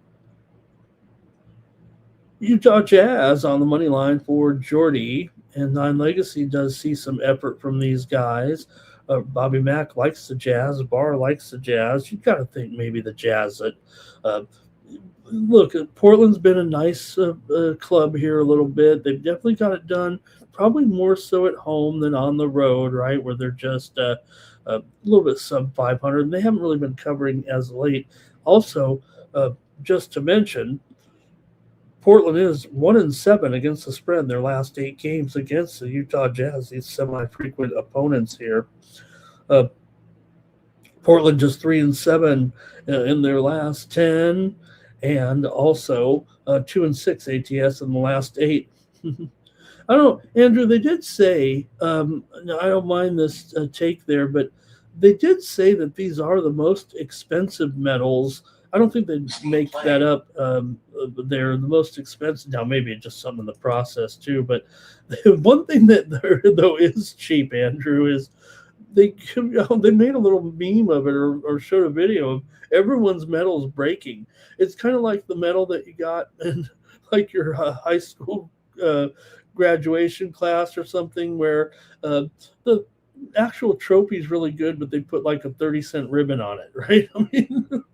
Utah Jazz on the money line for Jordy, and Nine Legacy does see some effort from these guys. Bobby Mack likes the Jazz. Barr likes the Jazz. You've got to think maybe the Jazz that look, Portland's been a nice club here a little bit. They've definitely got it done, probably more so at home than on the road, right, where they're just a little bit sub 500. And they haven't really been covering as late. Also, just to mention, Portland is 1-7 against the spread in their last 8 games against the Utah Jazz, these semi-frequent opponents here. Portland just 3-7 in their last 10, and also 2-6 ATS in the last 8. I don't know, Andrew, they did say, I don't mind this take there, but they did say that these are the most expensive medals. I don't think they'd make that up. They're the most expensive. Now, maybe it's just some in the process, too. But one thing that, though, is cheap, Andrew, is they made a little meme of it or showed a video of everyone's medals breaking. It's kind of like the medal that you got in, like, your high school graduation class or something, where the actual trophy is really good, but they put, like, a 30-cent ribbon on it, right? I mean...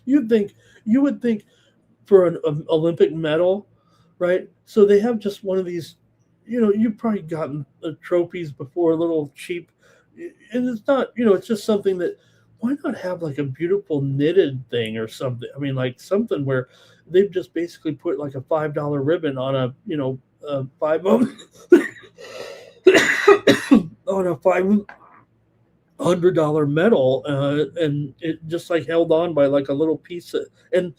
You would think for an Olympic medal, right? So they have just one of these. You've probably gotten trophies before, a little cheap, and it's not. It's just something that. Why not have like a beautiful knitted thing or something? I mean, like something where they've just basically put like a $5 ribbon on a five on a $500 medal, and it just like held on by like a little piece and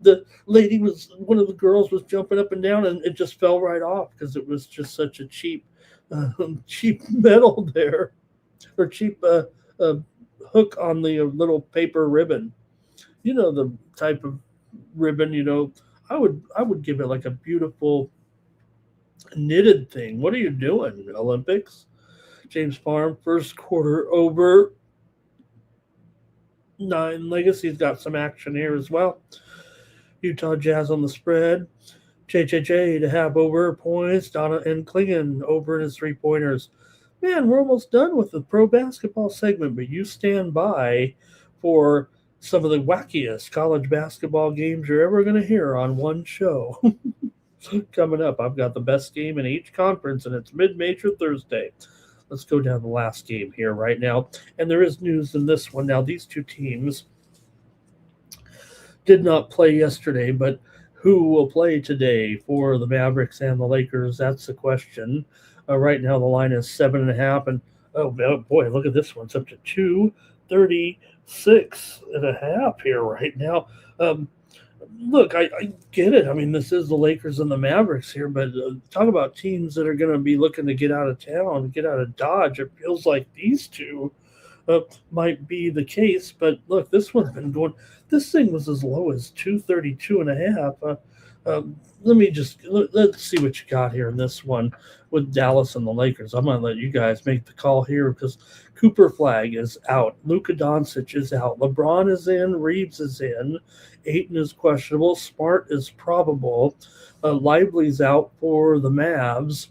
the lady one of the girls was jumping up and down, and it just fell right off because it was just such a cheap cheap metal there, or cheap uh, hook on the little paper ribbon, the type of ribbon. I would give it like a beautiful knitted thing. What are you doing, Olympics? James Farm, first quarter over 9. Legacy's got some action here as well. Utah Jazz on the spread. JJJ to have over points. Donna and Klingon over in his 3-pointers. Man, we're almost done with the pro basketball segment, but you stand by for some of the wackiest college basketball games you're ever going to hear on one show. Coming up, I've got the best game in each conference, and it's mid-major Thursday. Let's go down the last game here right now. And there is news in this one. Now, these two teams did not play yesterday, but who will play today for the Mavericks and the Lakers? That's the question. Right now, the line is 7.5. And, oh, boy, look at this one. It's up to 236.5 here right now. Look, I get it. I mean, this is the Lakers and the Mavericks here, but talk about teams that are going to be looking to get out of town, get out of Dodge. It feels like these two might be the case. But look, this one's been going. This thing was as low as 232.5. Let's see what you got here in this one with Dallas and the Lakers. I'm going to let you guys make the call here because Cooper Flag is out. Luka Doncic is out. LeBron is in. Reeves is in. Ayton is questionable. Smart is probable. Lively's out for the Mavs.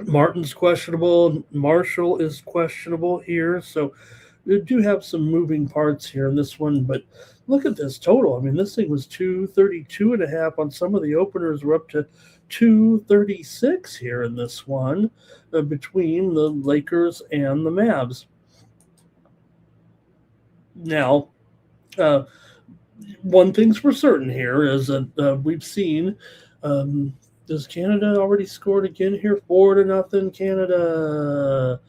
Martin's questionable. Marshall is questionable here. So we do have some moving parts here in this one, but look at this total. I mean, this thing was 232.5 on some of the openers. We're up to 236 here in this one between the Lakers and the Mavs. Now, one thing's for certain here is that we've seen does Canada already scored again here? 4-0 Canada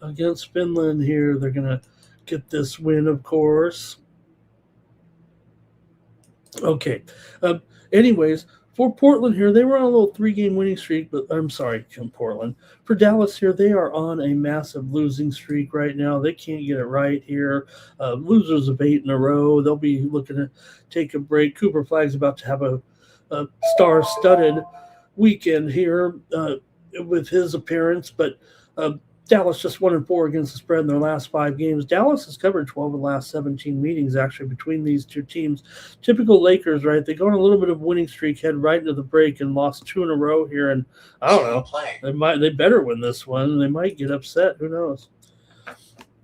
against Finland here. They're going to get this win, of course. Okay. Anyways, for Portland here, they were on a little 3-game winning streak, but I'm sorry, Portland. For Dallas here, they are on a massive losing streak right now. They can't get it right here. Losers of 8 in a row. They'll be looking to take a break. Cooper Flag's about to have a star-studded weekend here with his appearance, but Dallas just 1-4 against the spread in their last 5 games. Dallas has covered 12 of the last 17 meetings, actually, between these two teams. Typical Lakers, right? They go on a little bit of winning streak, head right into the break, and lost 2 in a row here. And I don't know, they better win this one. They might get upset. Who knows?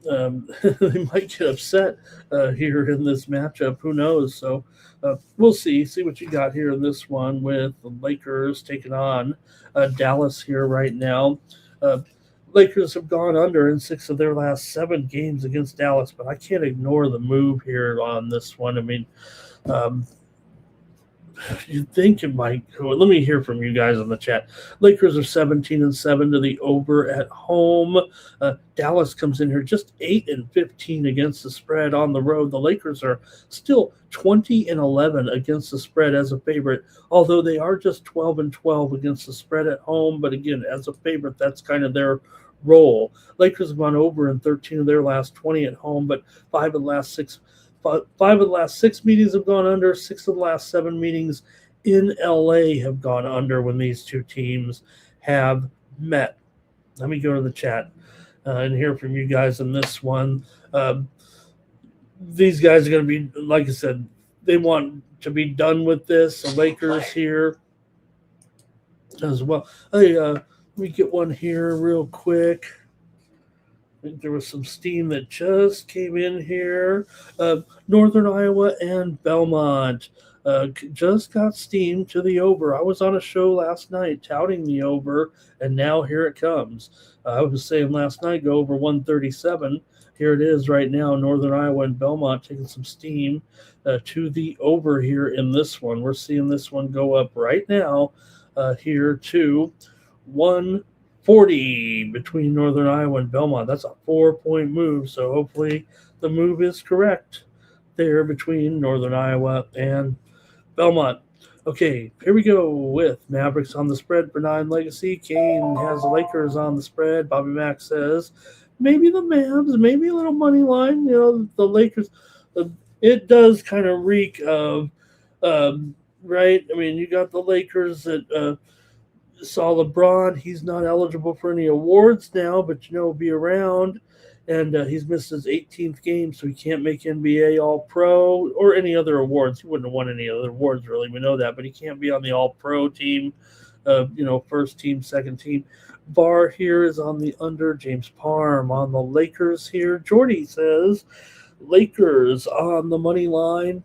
They might get upset here in this matchup. Who knows? So we'll see what you got here in this one with the Lakers taking on Dallas here right now. Lakers have gone under in 6 of their last 7 games against Dallas, but I can't ignore the move here on this one. I mean, you think it might. Well, let me hear from you guys in the chat. Lakers are 17-7 to the over at home. Dallas comes in here just 8-15 against the spread on the road. The Lakers are still 20-11 against the spread as a favorite, although they are just 12-12 against the spread at home. But again, as a favorite, that's kind of their role. Lakers have gone over in 13 of their last 20 at home, but 5 of the last 6 meetings have gone under. 6 of the last 7 meetings in LA have gone under when these two teams have met. Let me go to the chat and hear from you guys in this one. These guys are going to be, like I said, they want to be done with this. The Lakers here as well. Hey, let me get one here real quick. think there was some steam that just came in here. Northern Iowa and Belmont just got steam to the over. I was on a show last night touting the over, and now here it comes. I was saying last night go over 137. Here it is right now. Northern Iowa and Belmont taking some steam to the over here in this one. We're seeing this one go up right now here to 140 between Northern Iowa and Belmont. That's a 4-point move, so hopefully the move is correct there between Northern Iowa and Belmont. Okay, here we go with Mavericks on the spread for 9 Legacy. Kane has the Lakers on the spread. Bobby Mack says maybe the Mavs, maybe a little money line. The Lakers. It does kind of reek of, right? I mean, you got the Lakers that saw LeBron. He's not eligible for any awards now, but be around. And he's missed his 18th game, so he can't make NBA All-Pro or any other awards. He wouldn't have won any other awards, really. We know that, but he can't be on the All-Pro team, first team, second team. Bar here is on the under. James Parham on the Lakers here. Jordy says Lakers on the money line.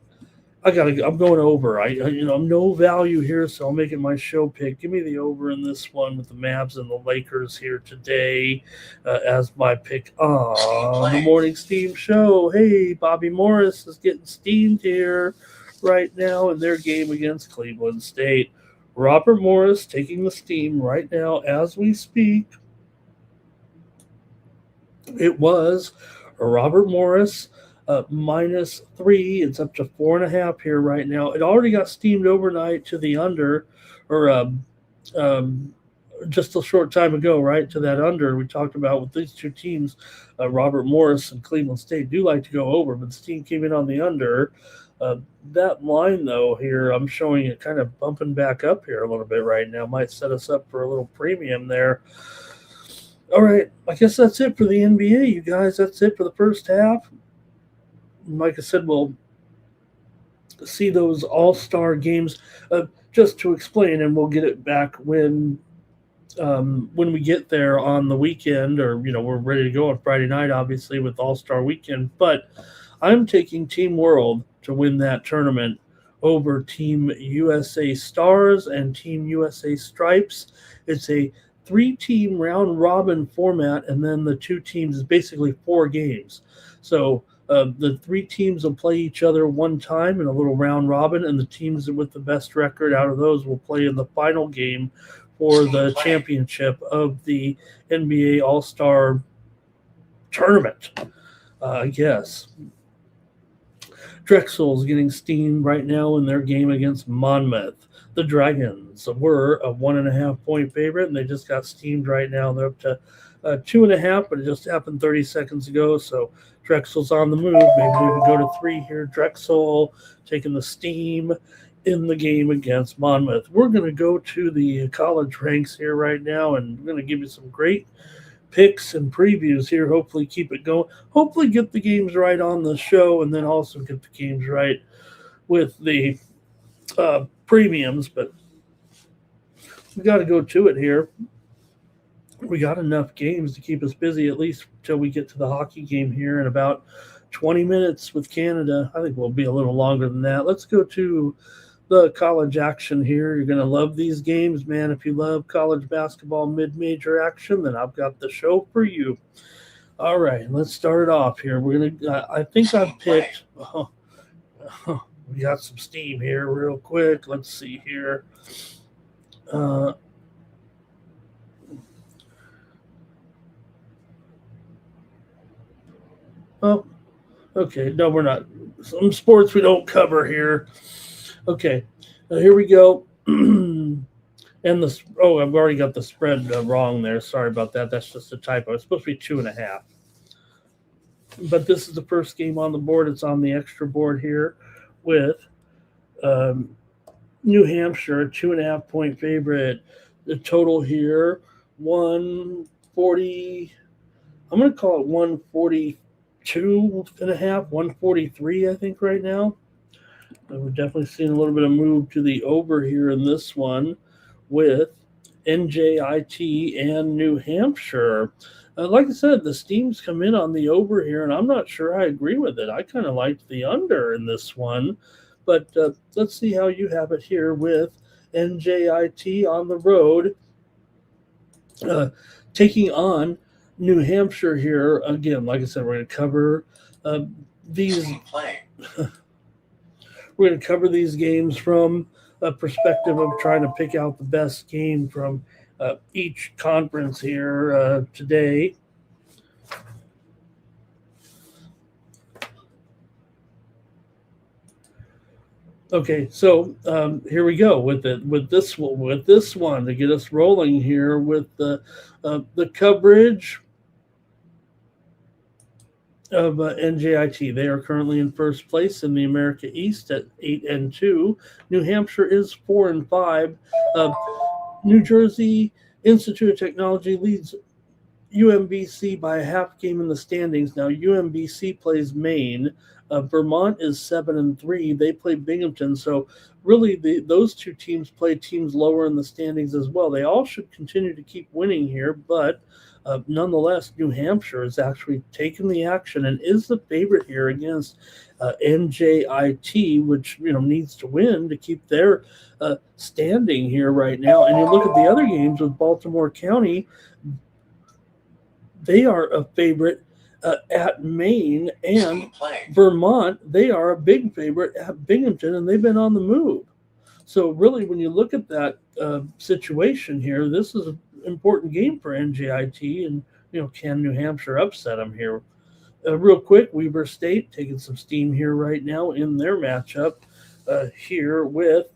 I'm going over. I'm no value here, so I'll make it my show pick. Give me the over in this one with the Mavs and the Lakers here today as my pick on the Morning Steam Show. Hey, Bobby Morris is getting steamed here right now in their game against Cleveland State. Robert Morris taking the steam right now as we speak. It was Robert Morris -3. It's up to 4.5 here right now. It already got steamed overnight to the under, or just a short time ago, right, to that under. We talked about with these two teams, Robert Morris and Cleveland State do like to go over, but steam came in on the under. That line, though, here, I'm showing it kind of bumping back up here a little bit right now. Might set us up for a little premium there. All right, I guess that's it for the NBA, you guys. That's it for the first half. Like I said, we'll see those all-star games. Just to explain, and we'll get it back when we get there on the weekend, or we're ready to go on Friday night, obviously with All-Star Weekend. But I'm taking Team World to win that tournament over Team USA Stars and Team USA Stripes. It's a 3-team round-robin format, and then the 2 teams is basically 4 games. So the 3 teams will play each other one time in a little round robin, and the teams with the best record out of those will play in the final game for the championship of the NBA All-Star Tournament, I guess. Drexel's getting steamed right now in their game against Monmouth. The Dragons were a 1.5-point favorite, and they just got steamed right now. They're up to 2.5, but it just happened 30 seconds ago, so Drexel's on the move. Maybe we can go to 3 here. Drexel taking the steam in the game against Monmouth. We're going to go to the college ranks here right now, and we're going to give you some great picks and previews here. Hopefully keep it going. Hopefully get the games right on the show, and then also get the games right with the premiums. But we got to go to it here. We got enough games to keep us busy, at least till we get to the hockey game here in about 20 minutes with Canada. I think we'll be a little longer than that. Let's go to the college action here. You're going to love these games, man. If you love college basketball mid-major action, then I've got the show for you. All right, let's start it off here. We're going to, I think I've picked, we got some steam here real quick. Let's see here. Oh, okay. No, we're not. Some sports we don't cover here. Okay, here we go. And I've already got the spread wrong there. Sorry about that. That's just a typo. It's supposed to be 2.5. But this is the first game on the board. It's on the extra board here with New Hampshire, 2.5-point favorite. The total here, 140. I'm going to call it 142.5, 143, I think, right now. And we're definitely seeing a little bit of move to the over here in this one with NJIT and New Hampshire. Like I said, the steams come in on the over here, and I'm not sure I agree with it. I kind of liked the under in this one, but let's see how you have it here with NJIT on the road, taking on New Hampshire here. Again, like I said, we're going to cover these. We're going to cover these games from a perspective of trying to pick out the best game from each conference here today. Okay, so here we go with this one to get us rolling here with the coverage of NJIT. They are currently in first place in the America East at 8-2. New Hampshire is 4-5. New Jersey Institute of Technology leads UMBC by a half game in the standings. Now UMBC plays Maine. Vermont is 7-3. They play Binghamton. So really, those two teams play teams lower in the standings as well. They all should continue to keep winning here, but nonetheless, New Hampshire has actually taken the action and is the favorite here against NJIT, which needs to win to keep their standing here right now. And you look at the other games with Baltimore County, they are a favorite at Maine, and Vermont, they are a big favorite at Binghamton, and they've been on the move. So really, when you look at that situation here, this is an important game for NJIT, and can New Hampshire upset them here? Real quick, Weber State taking some steam here right now in their matchup here with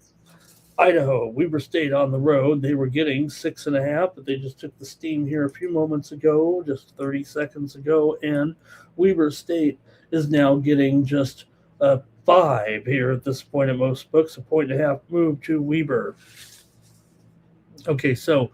Idaho. Weber State on the road. They were getting 6.5, but they just took the steam here a few moments ago, just 30 seconds ago, and Weber State is now getting just 5 here at this point at most books, 1.5 move to Weber. Okay, so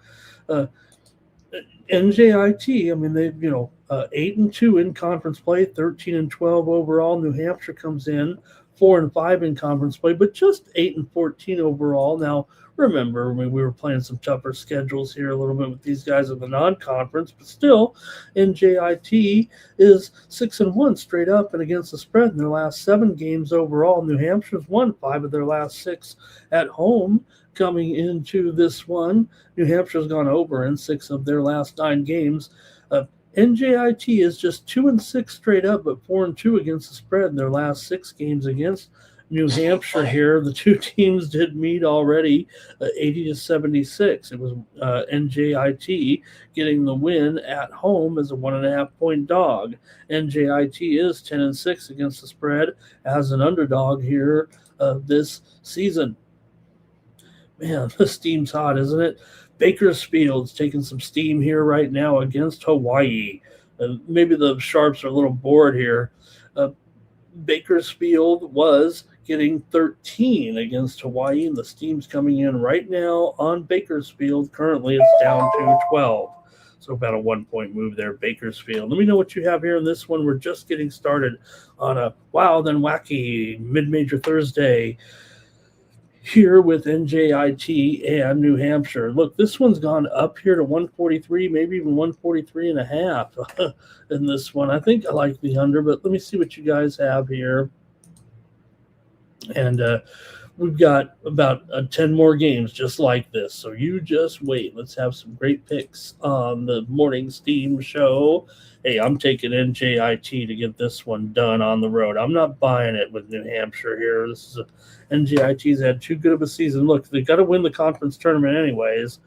NJIT, I mean, they've 8-2 in conference play, 13-12 overall. New Hampshire comes in 4-5 in conference play, but just 8-14 overall. Now, remember, we were playing some tougher schedules here a little bit with these guys in the non-conference, but still, NJIT is 6-1 straight up and against the spread in their last 7 games overall. New Hampshire's won 5 of their last 6 at home. Coming into this one, New Hampshire's gone over in 6 of their last 9 games. NJIT is just 2-6 straight up, but 4-2 against the spread in their last 6 games against New Hampshire here. The two teams did meet already, 80-76. It was NJIT getting the win at home as a 1.5-point dog. NJIT is 10-6 against the spread as an underdog here this season. Man, the steam's hot, isn't it? Bakersfield's taking some steam here right now against Hawaii. Maybe the Sharps are a little bored here. Bakersfield was getting 13 against Hawaii, and the steam's coming in right now on Bakersfield. Currently, it's down to 12. So about a 1-point move there, Bakersfield. Let me know what you have here in this one. We're just getting started on a wild and wacky mid-major Thursday here with NJIT and New Hampshire. Look, this one's gone up here to 143, maybe even 143.5 in this one. I think I like the under, but let me see what you guys have here. And we've got about 10 more games just like this, so you just wait. Let's have some great picks on the Morning Steam show. Hey, I'm taking NJIT to get this one done on the road. I'm not buying it with New Hampshire here. This is NJIT's had too good of a season. Look, they got to win the conference tournament anyways.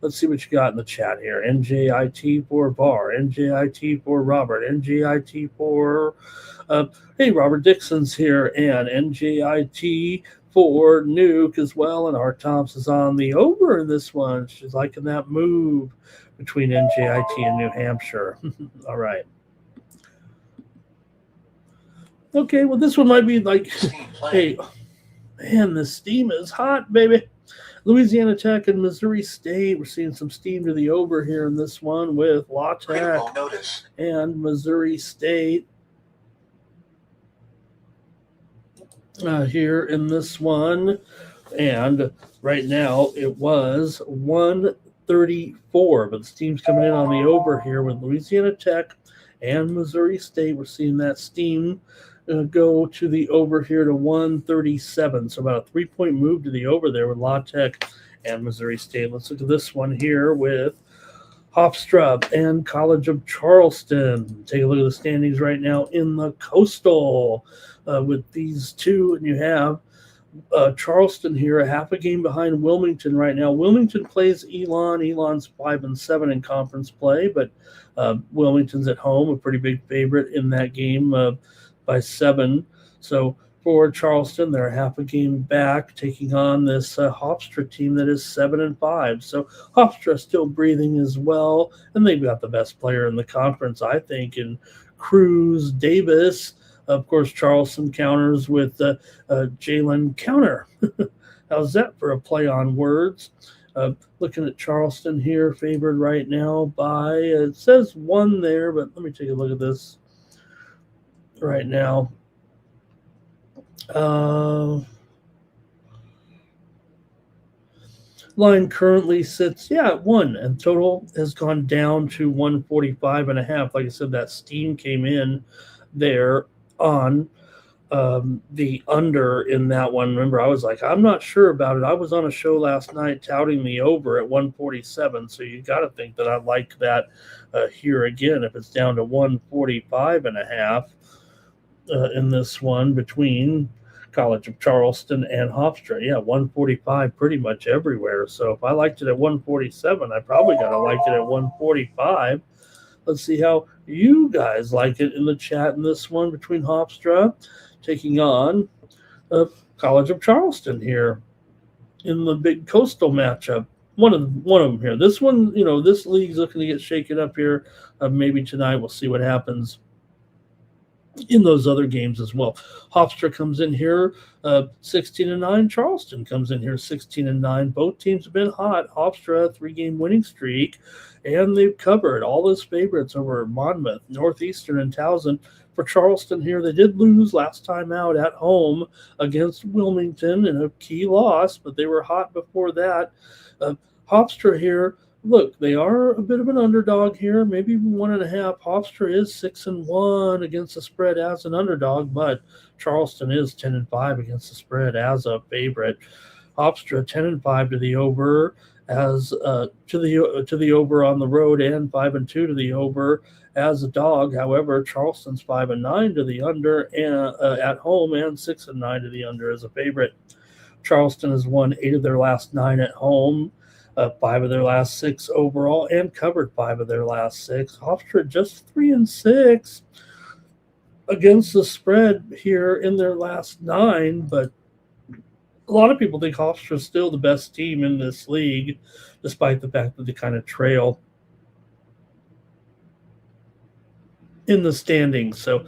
Let's see what you got in the chat here. NJIT for Bar, NJIT for Robert, NJIT for hey, Robert Dixon's here, and NJIT for Nuke as well. And our Thompson's on the over in this one. She's liking that move between NJIT and New Hampshire. All right. Okay, well, this one might be like, hey, man, the steam is hot, baby. Louisiana Tech and Missouri State. We're seeing some steam to the over here in this one with La Tech and Missouri State. Here in this one, and right now it was 1:30 134. But the team's coming in on the over here with Louisiana Tech and Missouri State. We're seeing that steam go to the over here to 137. So about a 3-point move to the over there with La Tech and Missouri State. Let's look at this one here with Hofstra and College of Charleston. Take a look at the standings right now in the Coastal with these two. And you have Charleston here, a half a game behind Wilmington right now. Wilmington plays Elon. Elon's 5-7 in conference play, but Wilmington's at home, a pretty big favorite in that game by 7. So for Charleston, they're a half a game back, taking on this Hofstra team that is 7-5. So Hofstra still breathing as well, and they've got the best player in the conference, I think, in Cruz Davis. Of course, Charleston counters with Jalen Counter. How's that for a play on words? Looking at Charleston here, favored right now by, it says 1 there, but let me take a look at this right now. Line currently sits, at 1, and total has gone down to 145.5. Like I said, that steam came in there on the under in that one. Remember, I was like, I'm not sure about it. I was on a show last night touting the over at 147, so you got to think that I like that here again if it's down to 145.5 in this one between College of Charleston and Hofstra. 145 pretty much everywhere. So if I liked it at 147, I probably got to like it at 145. Let's see how you guys like it in the chat in this one between Hofstra taking on College of Charleston here in the big Coastal matchup. One of them here. This one, this league's looking to get shaken up here. Maybe tonight we'll see what happens in those other games as well. Hofstra comes in here 16-9. Charleston comes in here 16-9. Both teams have been hot. Hofstra, 3-game winning streak, and they've covered all those favorites over Monmouth, Northeastern, and Towson. For Charleston here, they did lose last time out at home against Wilmington in a key loss, but they were hot before that. Hofstra here, look, they are a bit of an underdog here, maybe 1.5. Hofstra is 6-1 against the spread as an underdog, but Charleston is 10-5 against the spread as a favorite. Hofstra 10-5 to the over as to the over on the road, and 5-2 to the over as a dog. However, Charleston's 5-9 to the under and at home, and 6-9 to the under as a favorite. Charleston has won 8 of their last 9 at home. 5 of their last 6 overall, and covered 5 of their last 6. Hofstra just 3-6 against the spread here in their last 9, but a lot of people think Hofstra is still the best team in this league, despite the fact that they kind of trail in the standings. So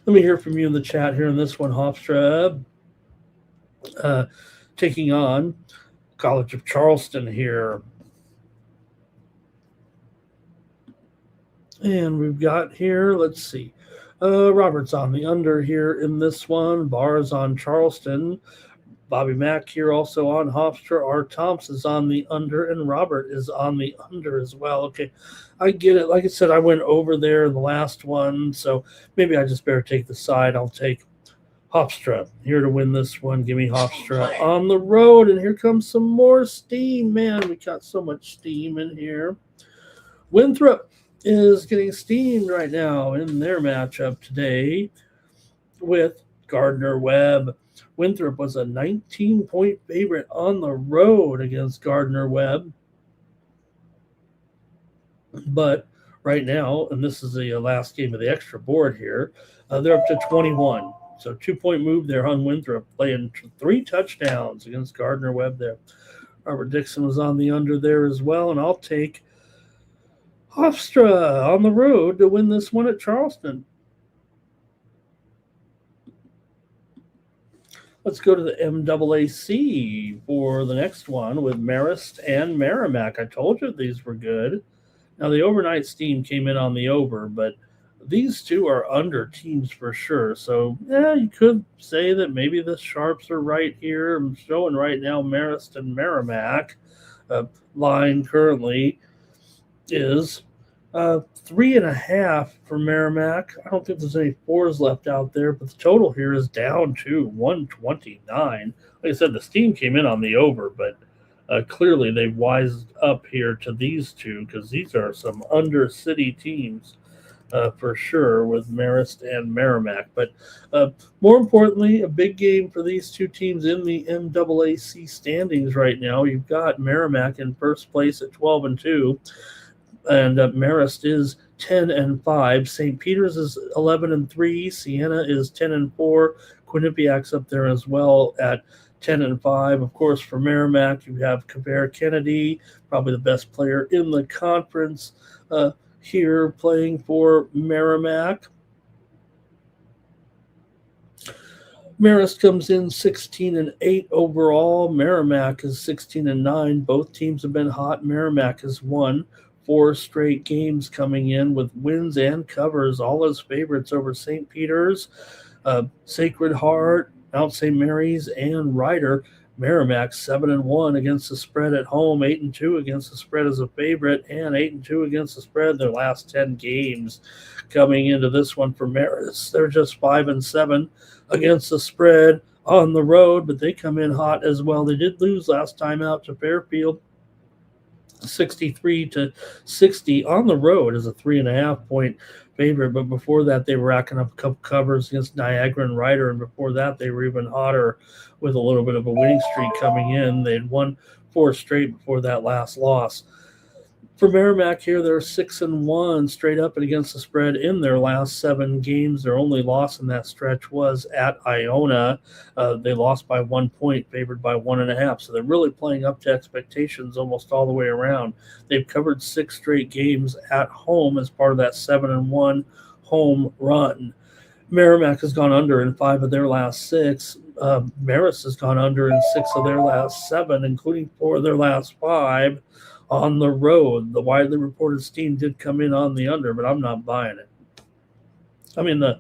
let me hear from you in the chat here in this one. Hofstra taking on College of Charleston here. And we've got here, let's see, Robert's on the under here in this one. Barr's on Charleston. Bobby Mack here also on Hofstra. R. Thompson's on the under, and Robert is on the under as well. Okay, I get it. Like I said, I went over there in the last one, so maybe I just better take the side. I'll take Hofstra here to win this one. Give me Hofstra on the road, and here comes some more steam. Man, we got so much steam in here. Winthrop is getting steamed right now in their matchup today with Gardner-Webb. Winthrop was a 19-point favorite on the road against Gardner-Webb. But right now, and this is the last game of the extra board here, they're up to 21. So 2-point move there on Winthrop, playing 3 touchdowns against Gardner-Webb there. Robert Dixon was on the under there as well, and I'll take Hofstra on the road to win this one at Charleston. Let's go to the MAAC for the next one with Marist and Merrimack. I told you these were good. Now, the overnight steam came in on the over, but these two are under teams for sure. So, you could say that maybe the Sharps are right here. I'm showing right now Marist and Merrimack. line currently is 3.5 for Merrimack. I don't think there's any fours left out there, but the total here is down to 129. Like I said, the steam came in on the over, but clearly they've wised up here to these two because these are some under-city teams for sure with Marist and Merrimack. But more importantly, a big game for these two teams in the MAAC standings right now. You've got Merrimack in first place at 12-2. And Marist is 10-5. St. Peter's is 11-3. Siena is 10-4. Quinnipiac's up there as well at 10-5. Of course, for Merrimack, you have Kabir Kennedy, probably the best player in the conference here playing for Merrimack. Marist comes in 16-8 overall. Merrimack is 16-9. Both teams have been hot. Merrimack has won 4 straight games coming in with wins and covers, all as favorites over St. Peter's, Sacred Heart, Mount St. Mary's, and Ryder. Merrimack 7-1 against the spread at home, 8-2 against the spread as a favorite, and 8-2 against the spread their last 10 games. Coming into this one for Marist, they're just 5-7 against the spread on the road, but they come in hot as well. They did lose last time out to Fairfield, 63-60 on the road as a 3.5 point favorite. But before that, they were racking up a couple covers against Niagara and Ryder, and before that, they were even hotter with a little bit of a winning streak coming in. They'd won 4 straight before that last loss. For Merrimack here, they're 6-1 straight up and against the spread in their last 7 games. Their only loss in that stretch was at Iona. They lost by 1 point, favored by 1.5. So they're really playing up to expectations almost all the way around. They've covered 6 straight games at home as part of that 7-1 home run. Merrimack has gone under in 5 of their last 6. Marist has gone under in 6 of their last 7, including 4 of their last 5. On the road, the widely reported steam did come in on the under, but I'm not buying it. I mean, the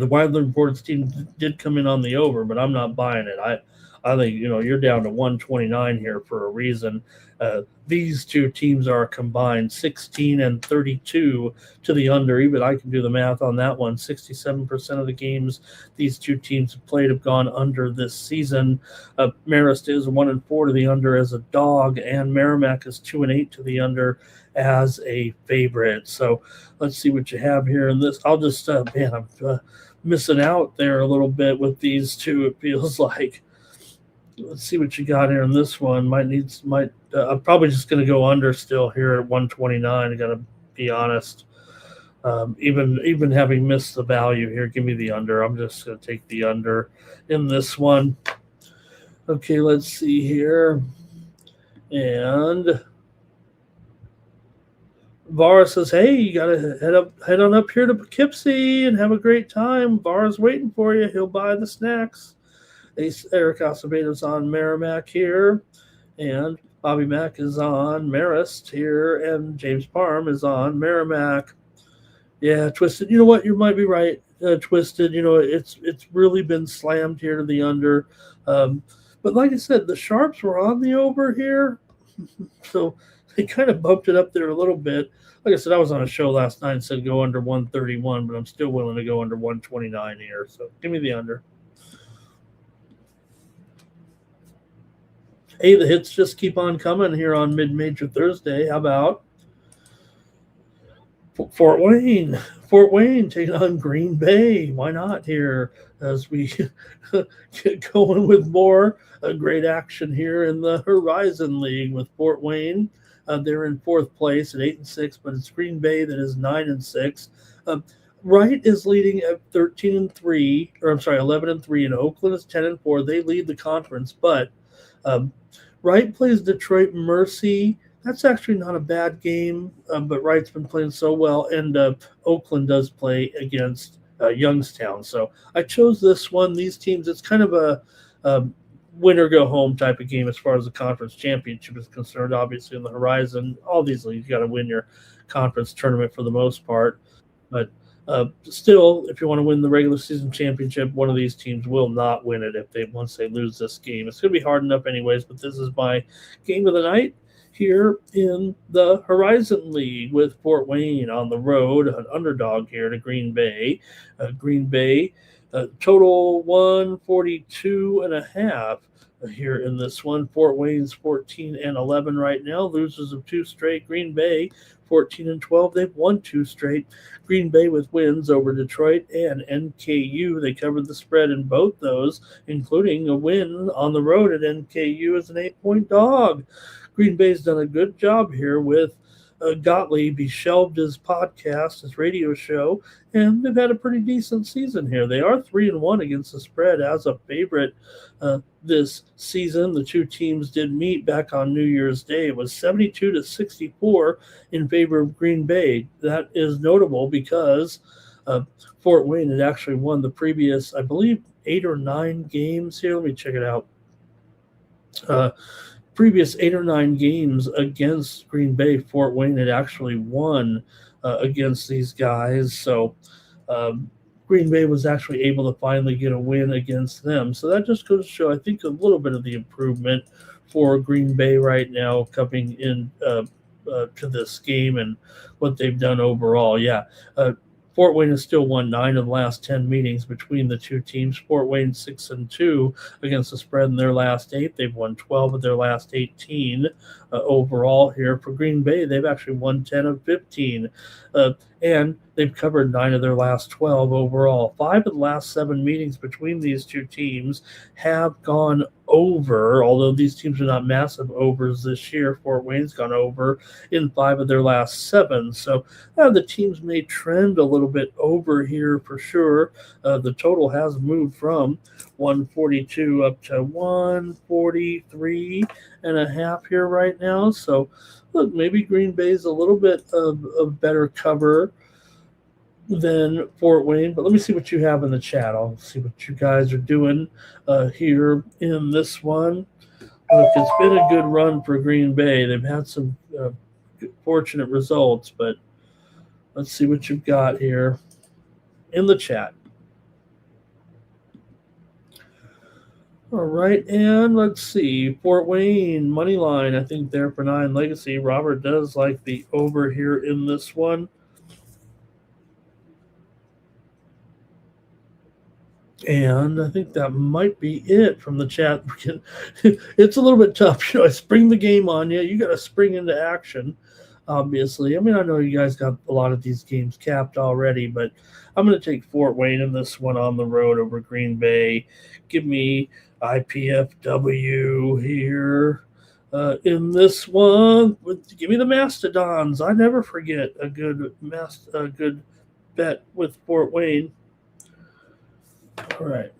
widely reported steam did come in on the over, but I'm not buying it. I think, you're down to 129 here for a reason. These two teams are combined 16-32 to the under. Even I can do the math on that one. 67% of the games these two teams have played have gone under this season. Marist is 1-4 to the under as a dog, and Merrimack is 2-8 to the under as a favorite. So let's see what you have here in this. I'll just, I'm missing out there a little bit with these two, it feels like. Let's see what you got here in this one. I'm probably just going to go under still here at 129. I got to be honest. Even having missed the value here, give me the under. I'm just going to take the under in this one. Okay, let's see here. And Vara says, hey, you got to head on up here to Poughkeepsie and have a great time. Vara's waiting for you. He'll buy the snacks. Eric Acevedo's on Merrimack here, and Bobby Mack is on Marist here, and James Parham is on Merrimack. Yeah, Twisted. You know what? You might be right, Twisted. It's really been slammed here to the under. But like I said, the Sharps were on the over here, so they kind of bumped it up there a little bit. Like I said, I was on a show last night and said go under 131, but I'm still willing to go under 129 here. So give me the under. Hey, the hits just keep on coming here on Mid-Major Thursday. How about Fort Wayne? Fort Wayne taking on Green Bay. Why not here as we get going with more great action here in the Horizon League with Fort Wayne. They're in 4th place at 8-6, but it's Green Bay that is 9-6. Wright is leading at 11-3, and Oakland is 10-4. They lead the conference, but Wright plays Detroit Mercy. That's actually not a bad game, but Wright's been playing so well, and Oakland does play against Youngstown. So I chose this one. These teams, it's kind of a win-or-go-home type of game as far as the conference championship is concerned. Obviously, in the Horizon, all these leagues, you got to win your conference tournament for the most part. But Still, if you want to win the regular season championship, one of these teams will not win it once they lose this game. It's going to be hard enough anyways, but this is my game of the night here in the Horizon League with Fort Wayne on the road, an underdog here to Green Bay. Green Bay total 142.5 here in this one. Fort Wayne's 14-11 right now, losers of 2 straight. Green Bay 14-12. They've won 2 straight. Green Bay with wins over Detroit and NKU. They covered the spread in both those, including a win on the road at NKU as an 8-point dog. Green Bay's done a good job here with Gottlieb. He shelved his podcast, his radio show, and they've had a pretty decent season here. They are 3-1 against the spread as a favorite this season. The two teams did meet back on New Year's Day. It was 72-64 in favor of Green Bay. That is notable because Fort Wayne had actually won the previous, I believe, 8 or 9 games here. Let me check it out. Previous 8 or 9 games against Green Bay, Fort Wayne had actually won against these guys. So Green Bay was actually able to finally get a win against them. So that just goes to show, I think, a little bit of the improvement for Green Bay right now coming in to this game and what they've done overall. Yeah, Fort Wayne has still won 9 of the last 10 meetings between the two teams. Fort Wayne 6-2 against the spread in their last 8. They've won 12 of their last 18 overall here. For Green Bay, they've actually won 10 of 15. And they've covered 9 of their last 12 overall. 5 of the last 7 meetings between these two teams have gone over, although these teams are not massive overs this year. Fort Wayne's gone over in 5 of their last 7. So the teams may trend a little bit over here for sure. The total has moved from 142 up to 143.5 here right now. So look, maybe Green Bay's a little bit of better cover than Fort Wayne, but let me see what you have in the chat. I'll see what you guys are doing here in this one. Look, it's been a good run for Green Bay. They've had some fortunate results, but let's see what you've got here in the chat. All right, and let's see. Fort Wayne, Moneyline, I think there for 9 legacy. Robert does like the over here in this one. And I think that might be it from the chat. It's a little bit tough. I spring the game on you. You got to spring into action, obviously. I mean, I know you guys got a lot of these games capped already, but I'm going to take Fort Wayne in this one on the road over Green Bay. Give me IPFW here in this one. Give me the Mastodons. I never forget a good bet with Fort Wayne. All right.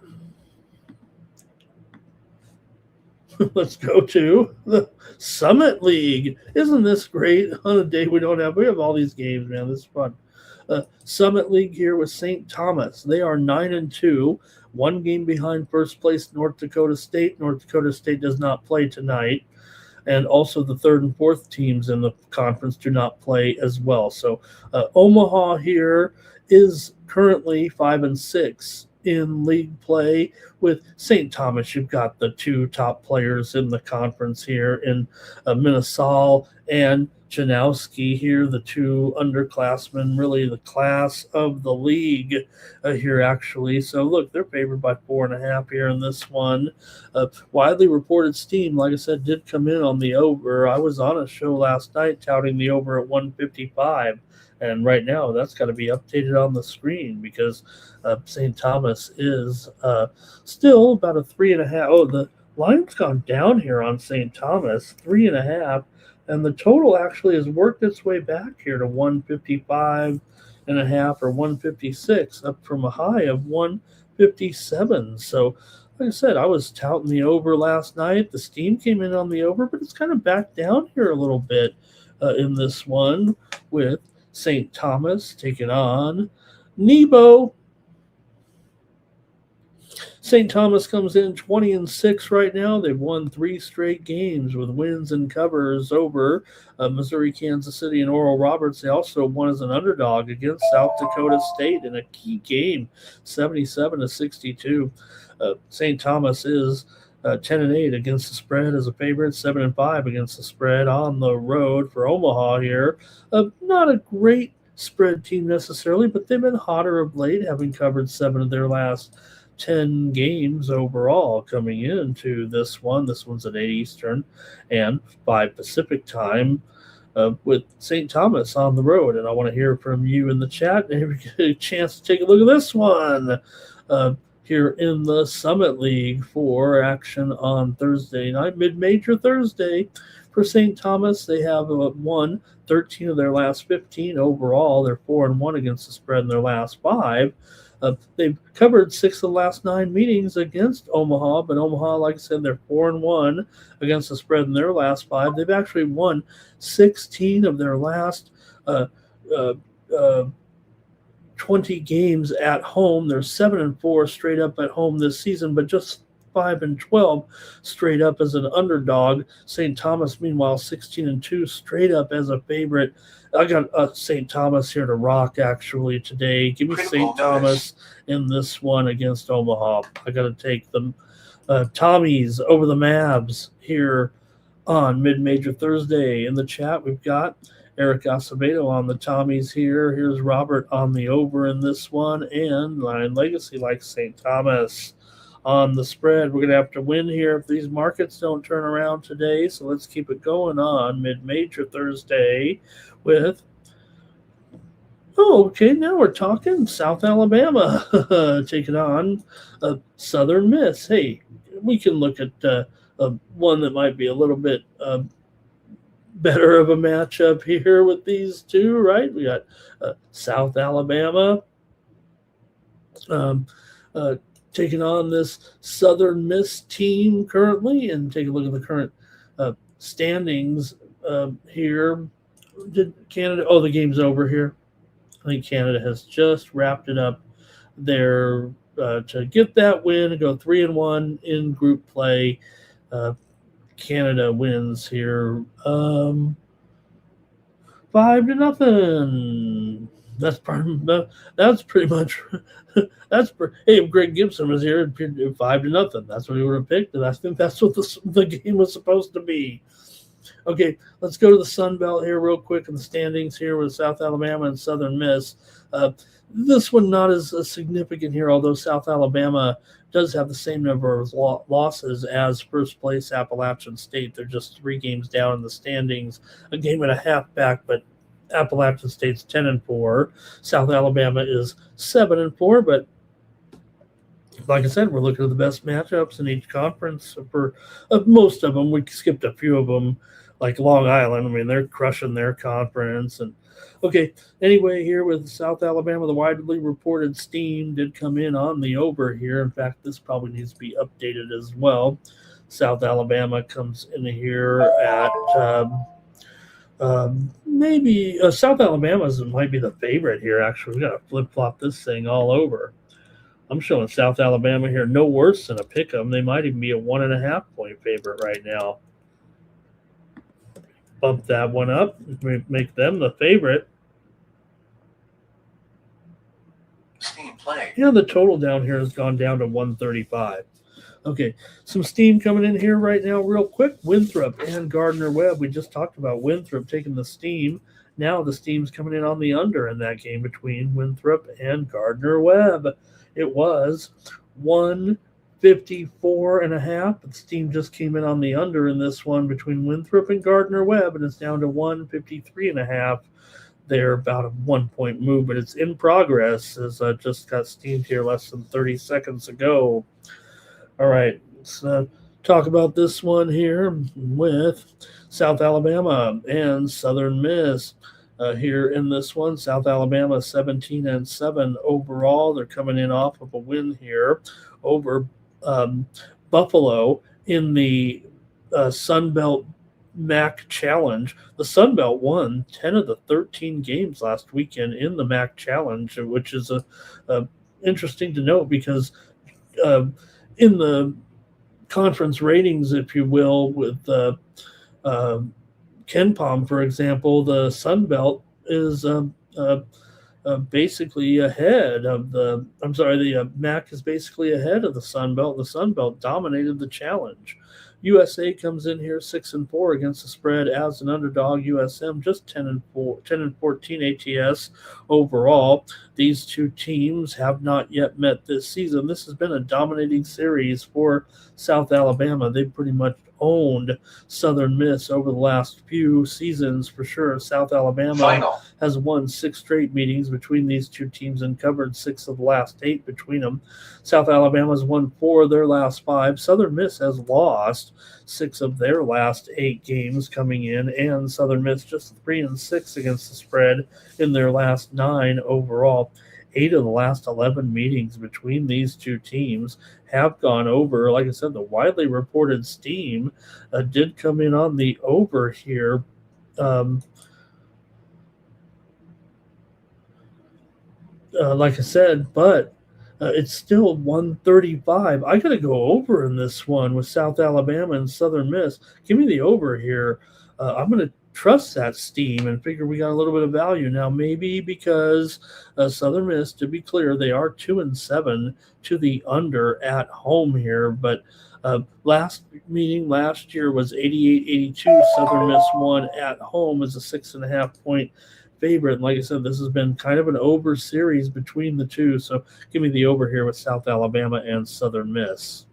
Let's go to the Summit League. Isn't this great on a day we have all these games, man. This is fun. Summit League here with St. Thomas. They are 9-2, 1 game behind first place North Dakota State. North Dakota State does not play tonight. And also the 3rd and 4th teams in the conference do not play as well. So Omaha here is currently 5-6 in league play. With St. Thomas, you've got the 2 top players in the conference here in Minnesota and Janowski here, the 2 underclassmen, really the class of the league here actually. So look, they're favored by 4.5 here in this one. Widely reported steam, like I said, did come in on the over. I was on a show last night touting the over at 155. And right now, that's got to be updated on the screen because St. Thomas is still about a 3.5. Oh, the line's gone down here on St. Thomas, 3.5. And the total actually has worked its way back here to 155.5 or 156, up from a high of 157. So, like I said, I was touting the over last night. The steam came in on the over, but it's kind of back down here a little bit in this one with St. Thomas taking on Nebo. St. Thomas comes in 20-6 right now. They've won 3 straight games with wins and covers over Missouri, Kansas City, and Oral Roberts. They also won as an underdog against South Dakota State in a key game, 77-62. St. Thomas is 10-8 against the spread as a favorite, 7-5 against the spread on the road for Omaha here. Not a great spread team necessarily, but they've been hotter of late, having covered 7 of their last 10 games overall coming into this one. This one's at 8 Eastern and 5 Pacific time with St. Thomas on the road. And I want to hear from you in the chat. And we get a chance to take a look at this one here in the Summit League for action on Thursday night, mid-major Thursday. For St. Thomas, they have won 13 of their last 15 overall. They're 4-1 against the spread in their last 5. They've covered 6 of the last 9 meetings against Omaha, but Omaha, like I said, they're 4-1 against the spread in their last 5. They've actually won 16 of their last 20 games at home. They're 7-4 straight up at home this season, but just 5-12 straight up as an underdog. St. Thomas, meanwhile, 16-2 straight up as a favorite. I got St. Thomas here to rock actually today. Give me St. Thomas in this one against Omaha. I got to take them. Tommies over the Mavs here on mid-major Thursday. In the chat, we've got Eric Acevedo on the Tommies here. Here's Robert on the over in this one, and Lion Legacy likes St. Thomas on the spread. We're going to have to win here if these markets don't turn around today, so let's keep it going on mid-major Thursday with okay, now we're talking South Alabama taking on Southern Miss. Hey, we can look at one that might be a little bit better of a matchup here with these two, right? We got South Alabama taking on this Southern Miss team currently, and take a look at the current standings here. Did Canada? Oh, the game's over here. I think Canada has just wrapped it up there to get that win and go 3-1 in group play. Canada wins here 5-0. That's pretty much hey, if Greg Gibson was here, it'd be 5-0. That's what he would have picked, and I think that's what the game was supposed to be. Okay, let's go to the Sun Belt here real quick in the standings here with South Alabama and Southern Miss. This one not as significant here, although South Alabama does have the same number of losses as first place Appalachian State. They're just 3 games down in the standings, a game and a half back, but Appalachian State's 10-4. South Alabama is 7-4, but like I said, we're looking at the best matchups in each conference. For most of them, we skipped a few of them, like Long Island. I mean, they're crushing their conference. And okay, anyway, here with South Alabama, the widely reported steam did come in on the over here. In fact, this probably needs to be updated as well. South Alabama comes in here at maybe South Alabama might be the favorite here. Actually, we got to flip-flop this thing all over. I'm showing South Alabama here no worse than a pick 'em. They might even be a 1.5-point favorite right now. Bump that one up, make them the favorite. Steam play. Yeah, the total down here has gone down to 135. Okay, some steam coming in here right now real quick. Winthrop and Gardner-Webb. We just talked about Winthrop taking the steam. Now the steam's coming in on the under in that game between Winthrop and Gardner-Webb. It was 154.5, but the steam just came in on the under in this one between Winthrop and Gardner-Webb, and it's down to 153.5. They're about a 1-point move, but it's in progress as I just got steamed here less than 30 seconds ago. All right, let's talk about this one here with South Alabama and Southern Miss. Here in this one, South Alabama 17-7 overall. They're coming in off of a win here over Buffalo in the Sun Belt MAC Challenge. The Sun Belt won 10 of the 13 games last weekend in the MAC Challenge, which is interesting to note because in the conference ratings, if you will, with Ken Palm, for example, the Sun Belt is basically ahead of the. I'm sorry, the MAC is basically ahead of the Sun Belt. The Sun Belt dominated the challenge. USA comes in here 6-4 against the spread as an underdog. USM just 10-4, 10-14 ATS overall. These two teams have not yet met this season. This has been a dominating series for South Alabama. They've pretty much owned Southern Miss over the last few seasons for sure. South Alabama Final. has won 6 straight meetings between these two teams and covered 6 of the last 8 between them. South Alabama's won 4 of their last 5. Southern Miss has lost 6 of their last 8 games coming in, and Southern Miss just 3-6 against the spread in their last 9 overall. 8 of the last 11 meetings between these two teams have gone over. Like I said, the widely reported steam did come in on the over here. Like I said, but it's still 135. I got to go over in this one with South Alabama and Southern Miss. Give me the over here. I'm going to trust that steam and figure we got a little bit of value now. Maybe because Southern Miss, to be clear, they are 2-7 to the under at home here, but last meeting last year was 88-82. Southern Miss won at home as a 6.5 point favorite. And like I said, this has been kind of an over series between the two. So give me the over here with South Alabama and Southern Miss.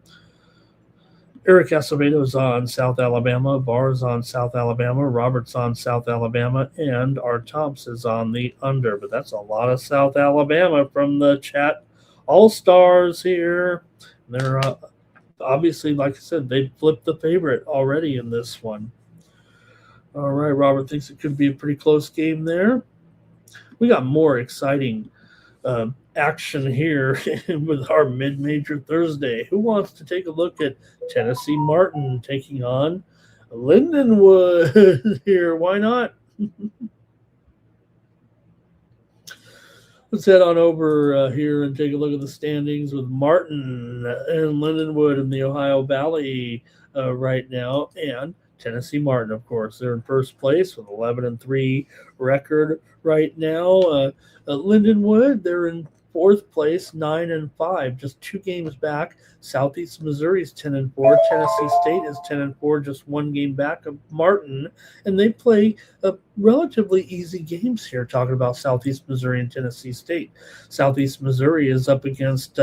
Eric Acevedo's on South Alabama, Barr's on South Alabama, Roberts on South Alabama, and our Tops is on the under. But that's a lot of South Alabama from the chat all-stars here. They're obviously, like I said, they flipped the favorite already in this one. All right, Robert thinks it could be a pretty close game there. We got more exciting action here with our mid-major Thursday. Who wants to take a look at Tennessee Martin taking on Lindenwood here? Why not? Let's head on over here and take a look at the standings with Martin and Lindenwood in the Ohio Valley right now. And Tennessee Martin, of course, they're in first place with 11-3 record right now. Lindenwood, they're in fourth place, 9-5, just 2 games back. Southeast Missouri is 10-4. Tennessee State is 10-4, just 1 game back of Martin, and they play relatively easy games here. Talking about Southeast Missouri and Tennessee State, Southeast Missouri is up against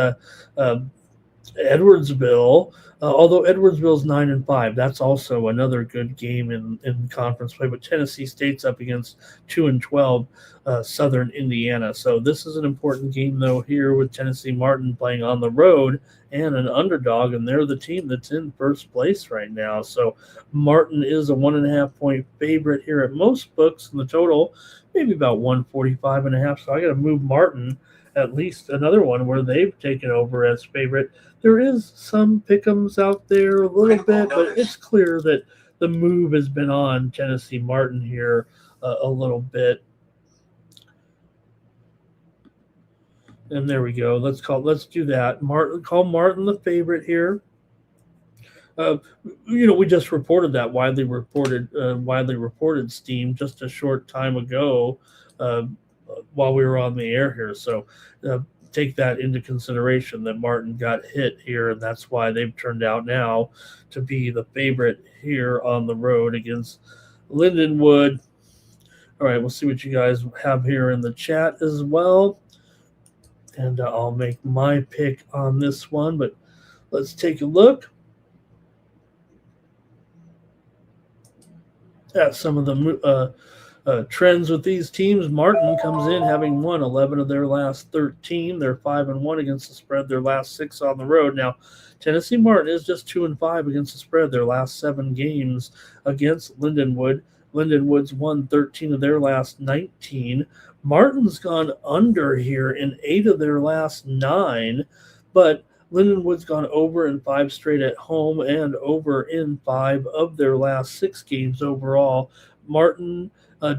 Edwardsville. Although Edwardsville's 9-5, that's also another good game in conference play. But Tennessee State's up against 2-12 Southern Indiana. So this is an important game, though, here with Tennessee Martin playing on the road and an underdog, and they're the team that's in first place right now. So Martin is a 1.5 point favorite here at most books, and the total maybe about 145.5. So I got to move Martin at least another one where they've taken over as favorite. There is some pick'ems out there a little bit, but it's clear that the move has been on Tennessee Martin here a little bit. And there we go. Let's do that. Call Martin the favorite here. We just reported that widely reported steam just a short time ago while we were on the air here. So take that into consideration that Martin got hit here, and that's why they've turned out now to be the favorite here on the road against Lindenwood. All right, we'll see what you guys have here in the chat as well. And I'll make my pick on this one, but let's take a look at some of the trends with these teams. Martin comes in having won 11 of their last 13. They're 5-1 against the spread, their last 6 on the road. Now, Tennessee Martin is just 2-5 against the spread, their last 7 games against Lindenwood. Lindenwood's won 13 of their last 19. Martin's gone under here in 8 of their last 9, but Lindenwood's gone over in 5 straight at home and over in 5 of their last 6 games overall. Martin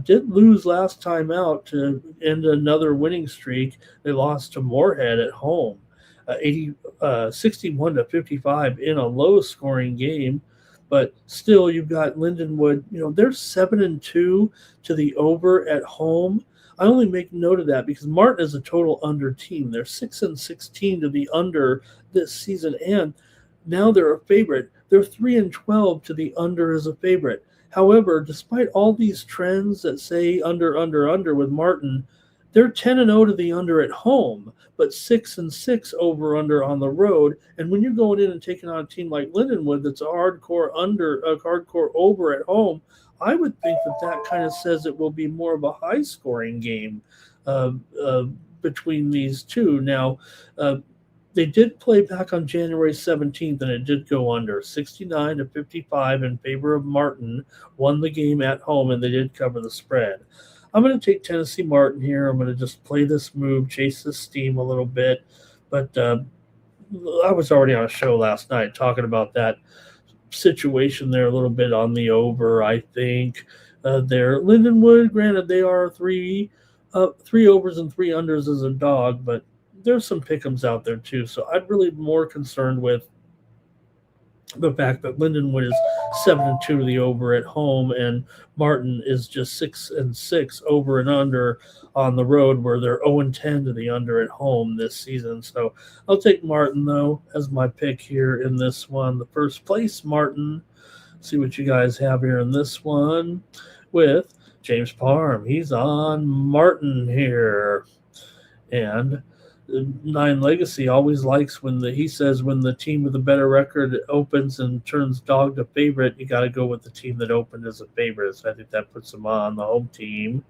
did lose last time out to end another winning streak. They lost to Moorhead at home. 61-55 in a low-scoring game. But still, you've got Lindenwood. They're 7-2 to the over at home. I only make note of that because Martin is a total under team. They're 6-16 to the under this season, and now they're a favorite. They're 3-12 to the under as a favorite. However, despite all these trends that say under with Martin, they're 10-0 to the under at home, but 6-6 over/under on the road. And when you're going in and taking on a team like Lindenwood, that's a hardcore over at home, I would think that kind of says it will be more of a high-scoring game between these two. Now, they did play back on January 17th, and it did go under 69-55 in favor of Martin. Won the game at home, and they did cover the spread. I'm going to take Tennessee Martin here. I'm going to just play this move, chase this steam a little bit. But I was already on a show last night talking about that situation there a little bit on the over, I think. There, Lindenwood, granted, they are three overs and 3 unders as a dog, but there's some pick'ems out there too. So I'm really more concerned with the fact that Lindenwood is 7-2 to the over at home, and Martin is just 6-6 over and under on the road, where they're 0-10 to the under at home this season. So I'll take Martin though as my pick here in this one. The first place Martin. See what you guys have here in this one with James Parham. He's on Martin here, and Nine Legacy always likes he says when the team with a better record opens and turns dog to favorite, you got to go with the team that opened as a favorite. So I think that puts them on the home team.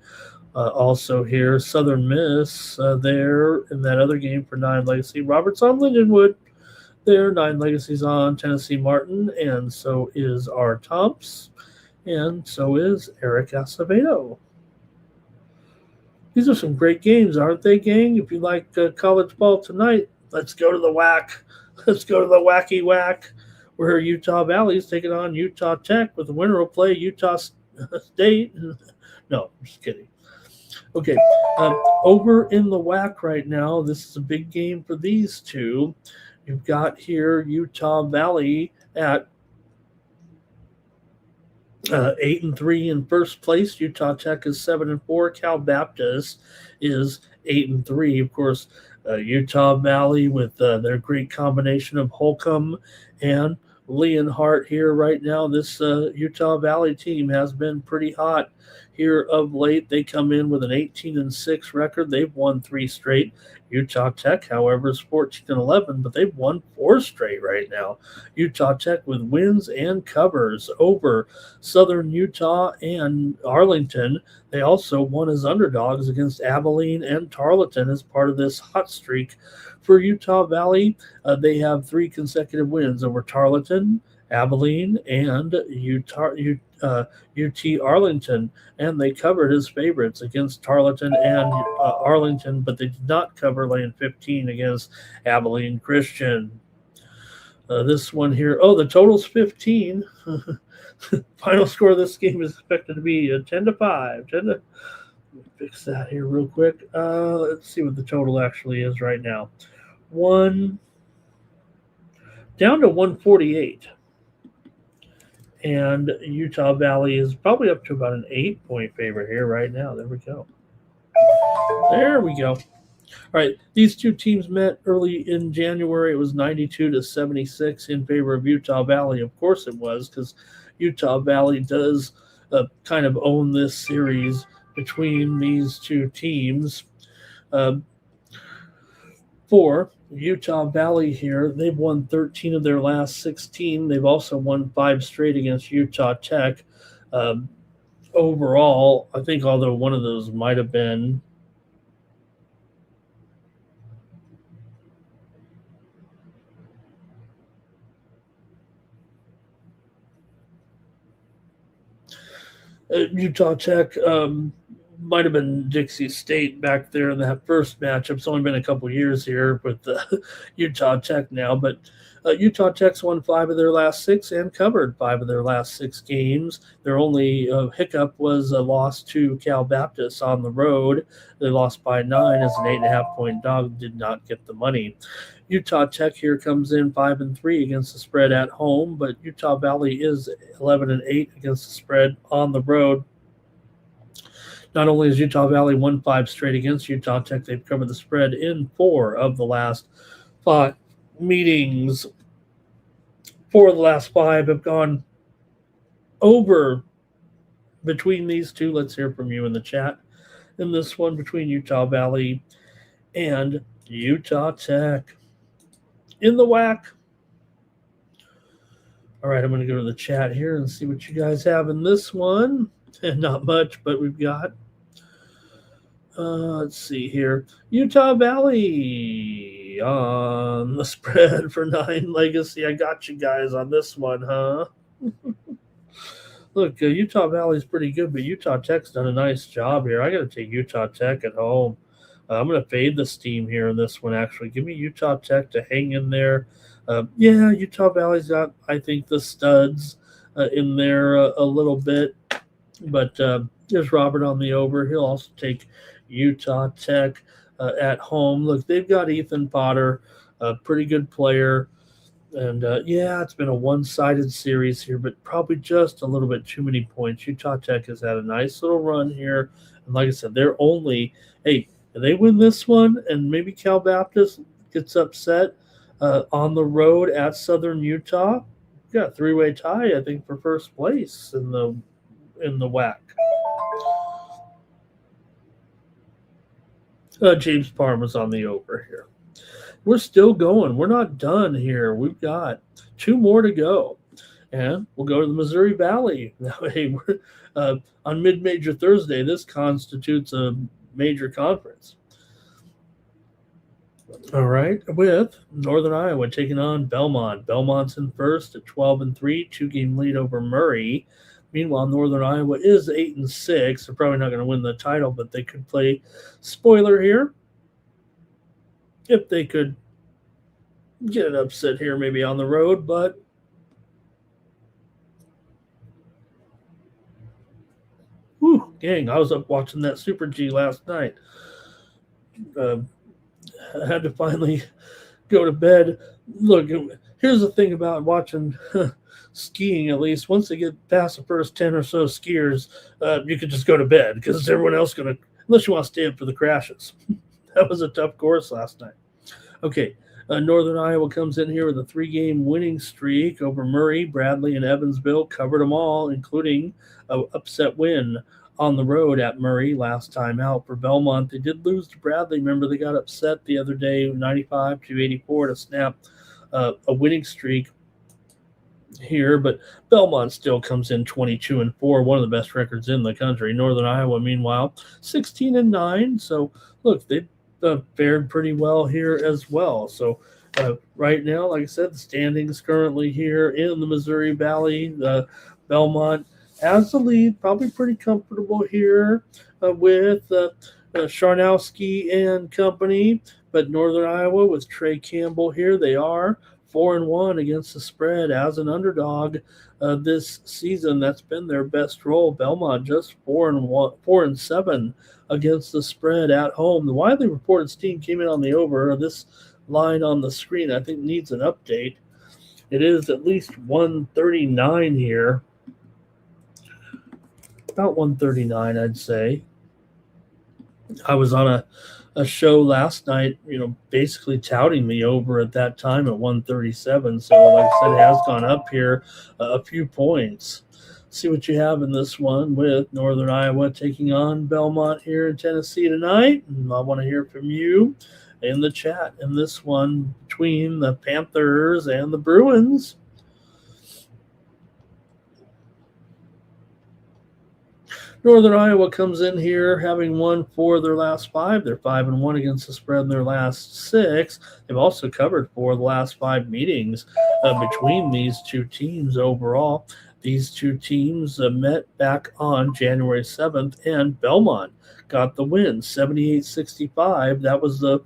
Also here, Southern Miss there in that other game for Nine Legacy. Robert's on Lindenwood there. Nine Legacy's on Tennessee Martin, and so is R. Tomps, and so is Eric Acevedo. These are some great games, aren't they, gang? If you like college ball tonight, let's go to the WAC. Let's go to the Wacky Whack, where Utah Valley is taking on Utah Tech, with the winner will play Utah State. No, I'm just kidding. Okay, over in the WAC right now, this is a big game for these two. You've got here Utah Valley at 8-3 in first place. Utah Tech is 7-4. Cal Baptist is 8-3. Of course, Utah Valley with their great combination of Holcomb and Leonhardt here right now. This Utah Valley team has been pretty hot here of late. They come in with an 18-6 record. They've won 3 straight. Utah Tech, however, is 14-11, but they've won 4 straight right now. Utah Tech with wins and covers over Southern Utah and Arlington. They also won as underdogs against Abilene and Tarleton as part of this hot streak. For Utah Valley, they have 3 consecutive wins over Tarleton, Abilene, and UT Arlington, and they covered as favorites against Tarleton and Arlington, but they did not cover, laying 15 against Abilene Christian. This one here, the total's 15. Final score of this game is expected to be 10-5. Let me fix that here real quick. Let's see what the total actually is right now. Down to 148. And Utah Valley is probably up to about an 8-point favorite here right now. There we go. All right, these two teams met early in January. It was 92-76 in favor of Utah Valley. Of course it was, because Utah Valley does kind of own this series between these two teams. For Utah Valley here, they've won 13 of their last 16. They've also won 5 straight against Utah Tech. Overall, I think, although one of those might have been Utah Tech might have been Dixie State back there in that first matchup. It's only been a couple years here with Utah Tech now, but Utah Tech's won 5 of their last 6 and covered 5 of their last 6 games. Their only hiccup was a loss to Cal Baptist on the road. They lost by 9 as an 8.5-point dog, did not get the money. Utah Tech here comes in 5-3 against the spread at home, but Utah Valley is 11-8 against the spread on the road. Not only has Utah Valley won 5 straight against Utah Tech, they've covered the spread in 4 of the last 5 meetings. 4 of the last 5 have gone over between these two. Let's hear from you in the chat. In this one between Utah Valley and Utah Tech. In the whack. All right, I'm going to go to the chat here and see what you guys have in this one. And not much, but we've got, let's see here. Utah Valley on the spread for 9 Legacy. I got you guys on this one, huh? Look, Utah Valley's pretty good, but Utah Tech's done a nice job here. I got to take Utah Tech at home. I'm going to fade the steam here in this one, actually. Give me Utah Tech to hang in there. Yeah, Utah Valley's got, I think, the studs in there a little bit. But there's Robert on the over. He'll also take Utah Tech at home. Look, they've got Ethan Potter, a pretty good player. And, yeah, it's been a one-sided series here, but probably just a little bit too many points. Utah Tech has had a nice little run here. And like I said, they're only – hey, if they win this one and maybe Cal Baptist gets upset on the road at Southern Utah, we've got a 3-way tie, I think, for first place in the whack. James Parma's on the over here. We're still going. We're not done here. We've got 2 more to go. And we'll go to the Missouri Valley. Now, hey, we're, on mid-major Thursday, this constitutes a major conference. All right, with Northern Iowa taking on Belmont. Belmont's in first at 12-3, 2-game lead over Murray. Meanwhile, Northern Iowa is 8-6. They're probably not going to win the title, but they could play spoiler here. If they could get an upset here, maybe on the road, but whew, gang, I was up watching that Super G last night. I had to finally go to bed. Look, here's the thing about watching skiing, at least. Once they get past the first 10 or so skiers, you could just go to bed because everyone else going to, unless you want to stay up for the crashes. That was a tough course last night. Okay, Northern Iowa comes in here with a 3-game winning streak over Murray, Bradley, and Evansville. Covered them all, including an upset win on the road at Murray last time out. For Belmont, they did lose to Bradley. Remember, they got upset the other day, 95-84, to snap a winning streak here. But Belmont still comes in 22-4, one of the best records in the country. Northern Iowa, meanwhile, 16-9. So, look, they fared pretty well here as well. So right now, like I said, the standings currently here in the Missouri Valley. Belmont has the lead, probably pretty comfortable here with Sharnowski and company. But Northern Iowa with Trey Campbell here, they are 4-1 against the spread as an underdog this season. That's been their best role. Belmont just 4-7 against the spread at home. The widely reported steam came in on the over. This line on the screen, I think, needs an update. It is at least 139 here. About 139, I'd say. I was on a show last night, basically touting the over at that time at 137. So, like I said, it has gone up here a few points. See what you have in this one with Northern Iowa taking on Belmont here in Tennessee tonight. And I want to hear from you in the chat in this one between the Panthers and the Bruins. Northern Iowa comes in here having won 4 of their last 5. They're 5-1 against the spread in their last 6. They've also covered 4 of the last 5 meetings between these two teams overall. These two teams met back on January 7th, and Belmont got the win, 78-65. That was the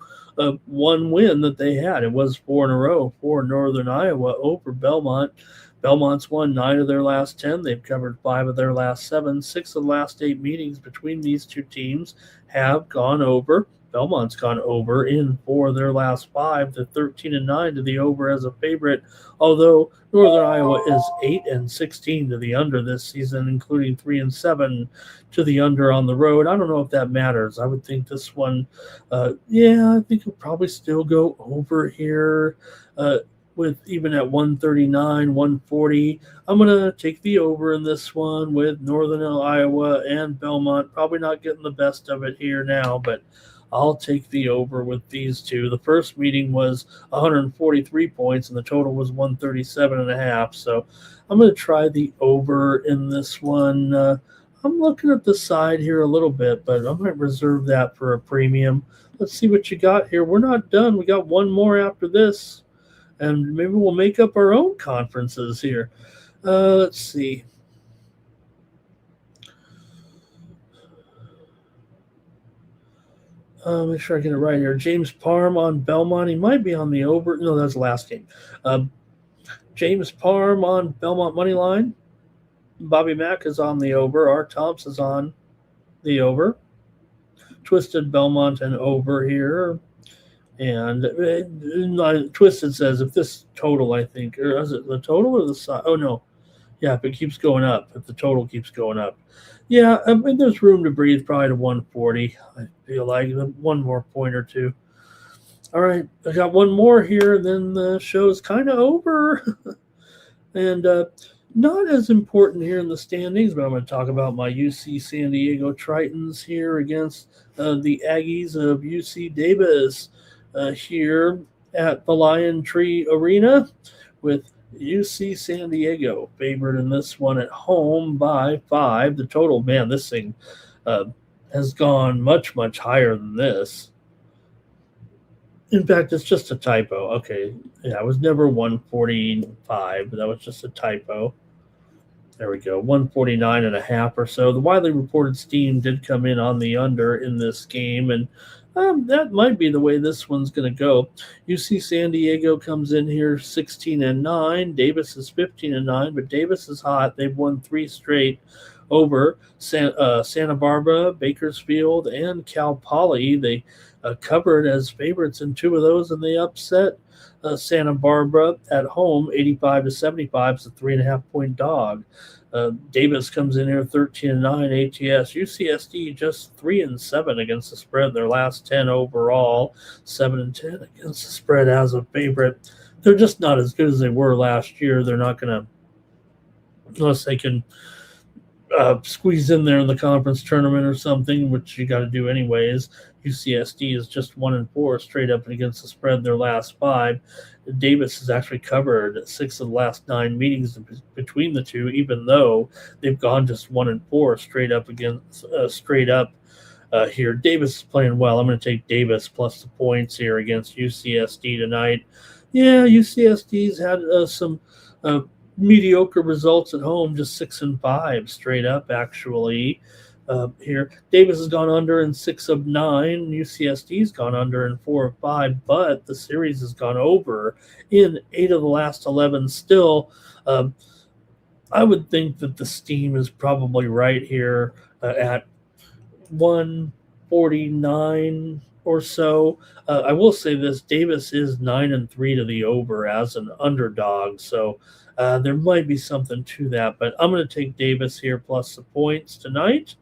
one win that they had. It was 4 in a row for Northern Iowa over Belmont. Belmont's won 9 of their last 10. They've covered 5 of their last 7. 6 of the last 8 meetings between these two teams have gone over. Belmont's gone over in 4 of their last 5. They're 13-9 to the over as a favorite, although Northern Iowa is 8-16 to the under this season, including 3-7 to the under on the road. I don't know if that matters. I would think this one, I think it'll probably still go over here. With even at 139, 140. I'm going to take the over in this one with Northern Iowa and Belmont. Probably not getting the best of it here now, but I'll take the over with these two. The first meeting was 143 points, and the total was 137.5. So I'm going to try the over in this one. I'm looking at the side here a little bit, but I might reserve that for a premium. Let's see what you got here. We're not done. We got one more after this. And maybe we'll make up our own conferences here. Let's see. Make sure I get it right here. James Parm on Belmont. He might be on the over. No, that's the last game. James Parm on Belmont Moneyline. Bobby Mack is on the over. Art Thompson is on the over. Twisted Belmont and over here. And Twisted says if this total, I think, or is it the total or the size? Oh, no. Yeah, if it keeps going up, if the total keeps going up. Yeah, I mean, there's room to breathe probably to 140. I feel like one more point or two. All right, I got one more here, and then the show's kind of over. And not as important here in the standings, but I'm going to talk about my UC San Diego Tritons here against the Aggies of UC Davis. Here at the Lion Tree Arena with UC San Diego favored in this one at home by 5. The total, man, this thing has gone much, much higher than this. In fact, it's just a typo. Okay, yeah, it was never 145, but that was just a typo. There we go, 149.5 or so. The widely reported steam did come in on the under in this game, and that might be the way this one's going to go. UC San Diego comes in here 16-9. Davis is 15-9, but Davis is hot. They've won 3 straight over Santa Barbara, Bakersfield, and Cal Poly. They covered as favorites in 2 of those, and they upset Santa Barbara at home 85-75. It's a 3.5-point dog. Davis comes in here 13-9 ATS. UCSD just 3-7 against the spread. Their last 10 overall, 7-10 against the spread as a favorite. They're just not as good as they were last year. They're not going to, unless they can squeeze in there in the conference tournament or something, which you got to do anyways. UCSD is just 1-4 straight up and against the spread their last 5. Davis has actually covered 6 of the last 9 meetings between the two, even though they've gone just 1-4 straight up against here. Davis is playing well. I'm going to take Davis plus the points here against UCSD tonight. Yeah, UCSD's had some mediocre results at home, just 6-5 straight up actually. Here, Davis has gone under in 6 of 9. UCSD's gone under in 4 of 5, but the series has gone over in 8 of the last 11. Still, I would think that the steam is probably right here at 149 or so. I will say this: Davis is 9-3 to the over as an underdog, so there might be something to that. But I'm going to take Davis here plus the points tonight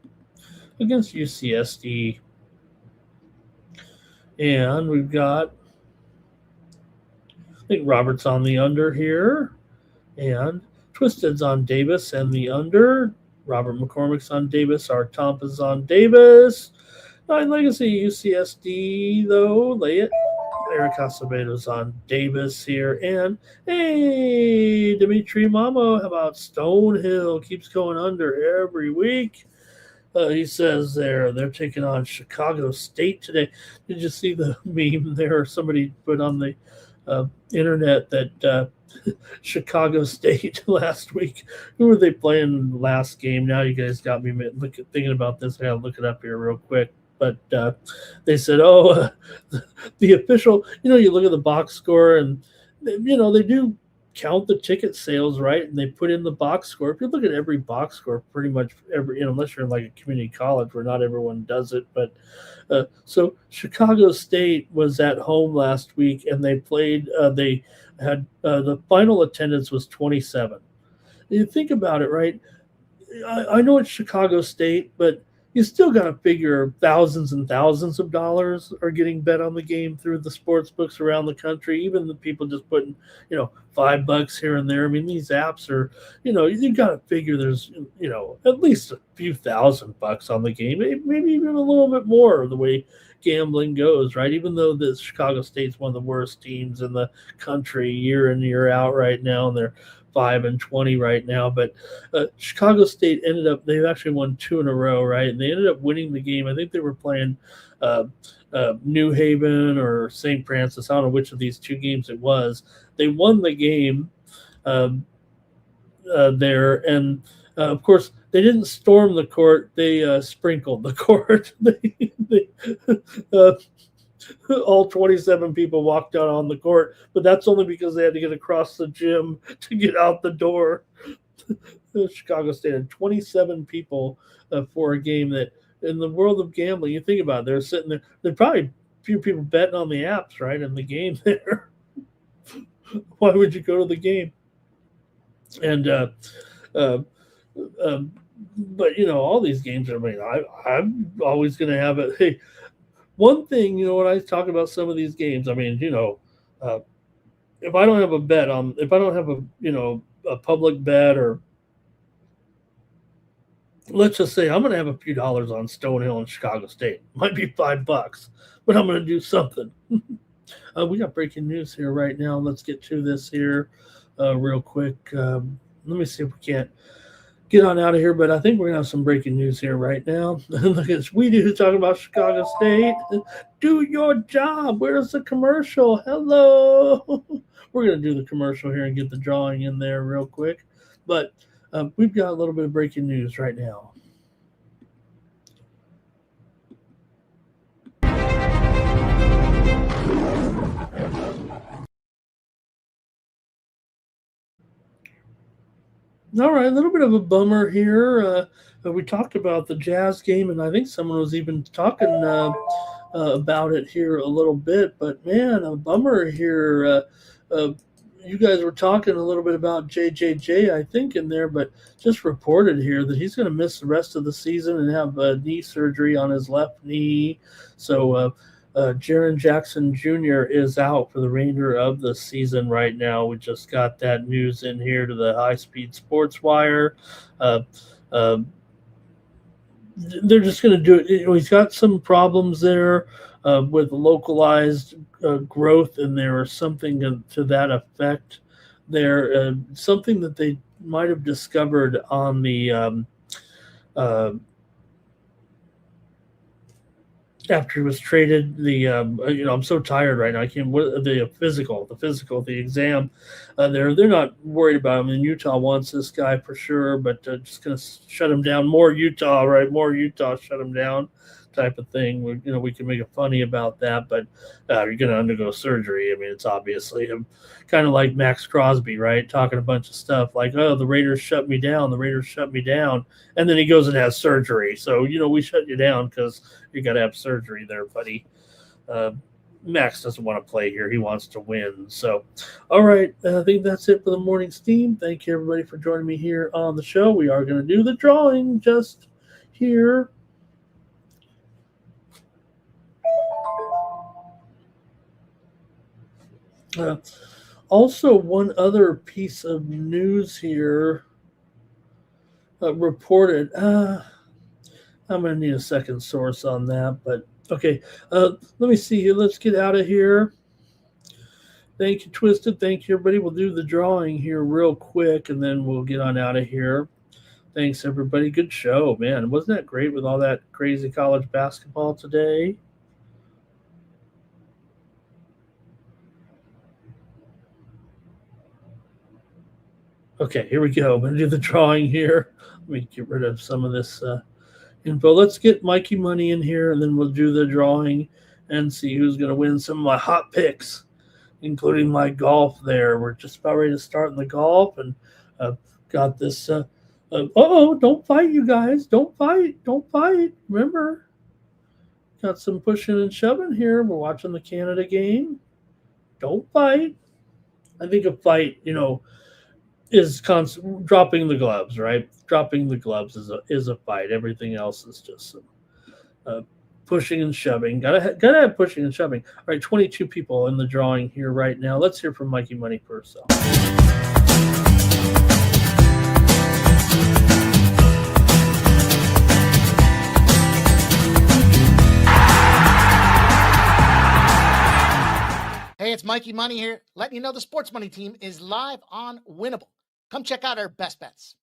against UCSD. And we've got, I think Robert's on the under here, and Twisted's on Davis and the under. Robert McCormick's on Davis. Art Thompson's on Davis. Nine Legacy UCSD, though, lay it. Eric Acevedo's on Davis here. And, hey, Dimitri Mamo, how about Stonehill? Keeps going under every week. He says they're taking on Chicago State today. Did you see the meme there? Somebody put on the internet that Chicago State last week. Who were they playing last game? Now you guys got me thinking about this. I got to look it up here real quick. But they said, the official, you look at the box score and, they do count the ticket sales, right? And they put in the box score. If you look at every box score, pretty much unless you're in like a community college where not everyone does it. But so Chicago State was at home last week and they played, they had the final attendance was 27. You think about it, right? I know it's Chicago State, but you still got to figure thousands and thousands of dollars are getting bet on the game through the sports books around the country. Even the people just putting, $5 here and there. I mean, these apps are, you got to figure there's, at least a few $1,000 on the game, maybe even a little bit more the way gambling goes, right? Even though the Chicago State's one of the worst teams in the country year in, year out right now, and they're 5-20 right now, but Chicago State they've actually won 2 in a row, right? And they ended up winning the game. I think they were playing New Haven or St. Francis. I don't know which of these 2 games it was. They won the game there, and of course they didn't storm the court. They sprinkled the court. All 27 people walked out on the court, but that's only because they had to get across the gym to get out the door. Chicago State had 27 people for a game that, in the world of gambling, you think about it, they're sitting there. There's probably a few people betting on the apps, right, in the game there. Why would you go to the game? And but all these games are. I mean, I'm always going to have it. Hey. One thing, when I talk about some of these games, I mean, if I don't have a bet on, if I don't have a public bet, or let's just say I'm going to have a few dollars on Stonehill and Chicago State, might be $5, but I'm going to do something. We got breaking news here right now. Let's get to this here real quick. Let me see if we can't get on out of here, but I think we're gonna have some breaking news here right now. Look at Sweetie talking about Chicago State. Do your job. Where's the commercial? Hello. We're gonna do the commercial here and get the drawing in there real quick, but we've got a little bit of breaking news right now. All right, a little bit of a bummer here. We talked about the Jazz game, and I think someone was even talking about it here a little bit. But, man, a bummer here. You guys were talking a little bit about JJJ, I think, in there, but just reported here that he's going to miss the rest of the season and have knee surgery on his left knee. So Jaren Jackson Jr. is out for the remainder of the season right now. We just got that news in here to the High Speed Sports Wire. They're just going to do it. He's got some problems there with localized growth, and there or something to that effect there. Something that they might have discovered on the after he was traded, I'm so tired right now. I can't. The physical, the exam. They're not worried about him. And Utah wants this guy for sure, but just gonna shut him down. More Utah, right? More Utah, shut him down, type of thing. We can make it funny about that, but you're gonna undergo surgery. I mean, it's obviously him, kind of like Max Crosby, right? Talking a bunch of stuff like, "Oh, the Raiders shut me down. The Raiders shut me down," and then he goes and has surgery. So we shut you down because you got to have surgery there, buddy. Max doesn't want to play here. He wants to win. So, all right. I think that's it for the morning steam. Thank you, everybody, for joining me here on the show. We are going to do the drawing just here. Also, one other piece of news here reported. I'm going to need a second source on that, but okay. Let me see here. Let's get out of here. Thank you, Twisted. Thank you, everybody. We'll do the drawing here real quick, and then we'll get on out of here. Thanks, everybody. Good show, man. Wasn't that great with all that crazy college basketball today? Okay, here we go. I'm going to do the drawing here. Let me get rid of some of this info. Let's get Mikey Money in here, and then we'll do the drawing and see who's going to win some of my hot picks, including my golf there. We're just about ready to start in the golf, and got this. Don't fight, you guys. Don't fight. Don't fight. Remember, got some pushing and shoving here. We're watching the Canada game. Don't fight. I think a fight, is dropping the gloves, right? Dropping the gloves is a fight. Everything else is just pushing and shoving. Gotta have pushing and shoving. All right, 22 people in the drawing here right now. Let's hear from Mikey Money first, though. Hey, it's Mikey Money here, letting you know the Sports Money team is live on Winnable. Come check out our best bets.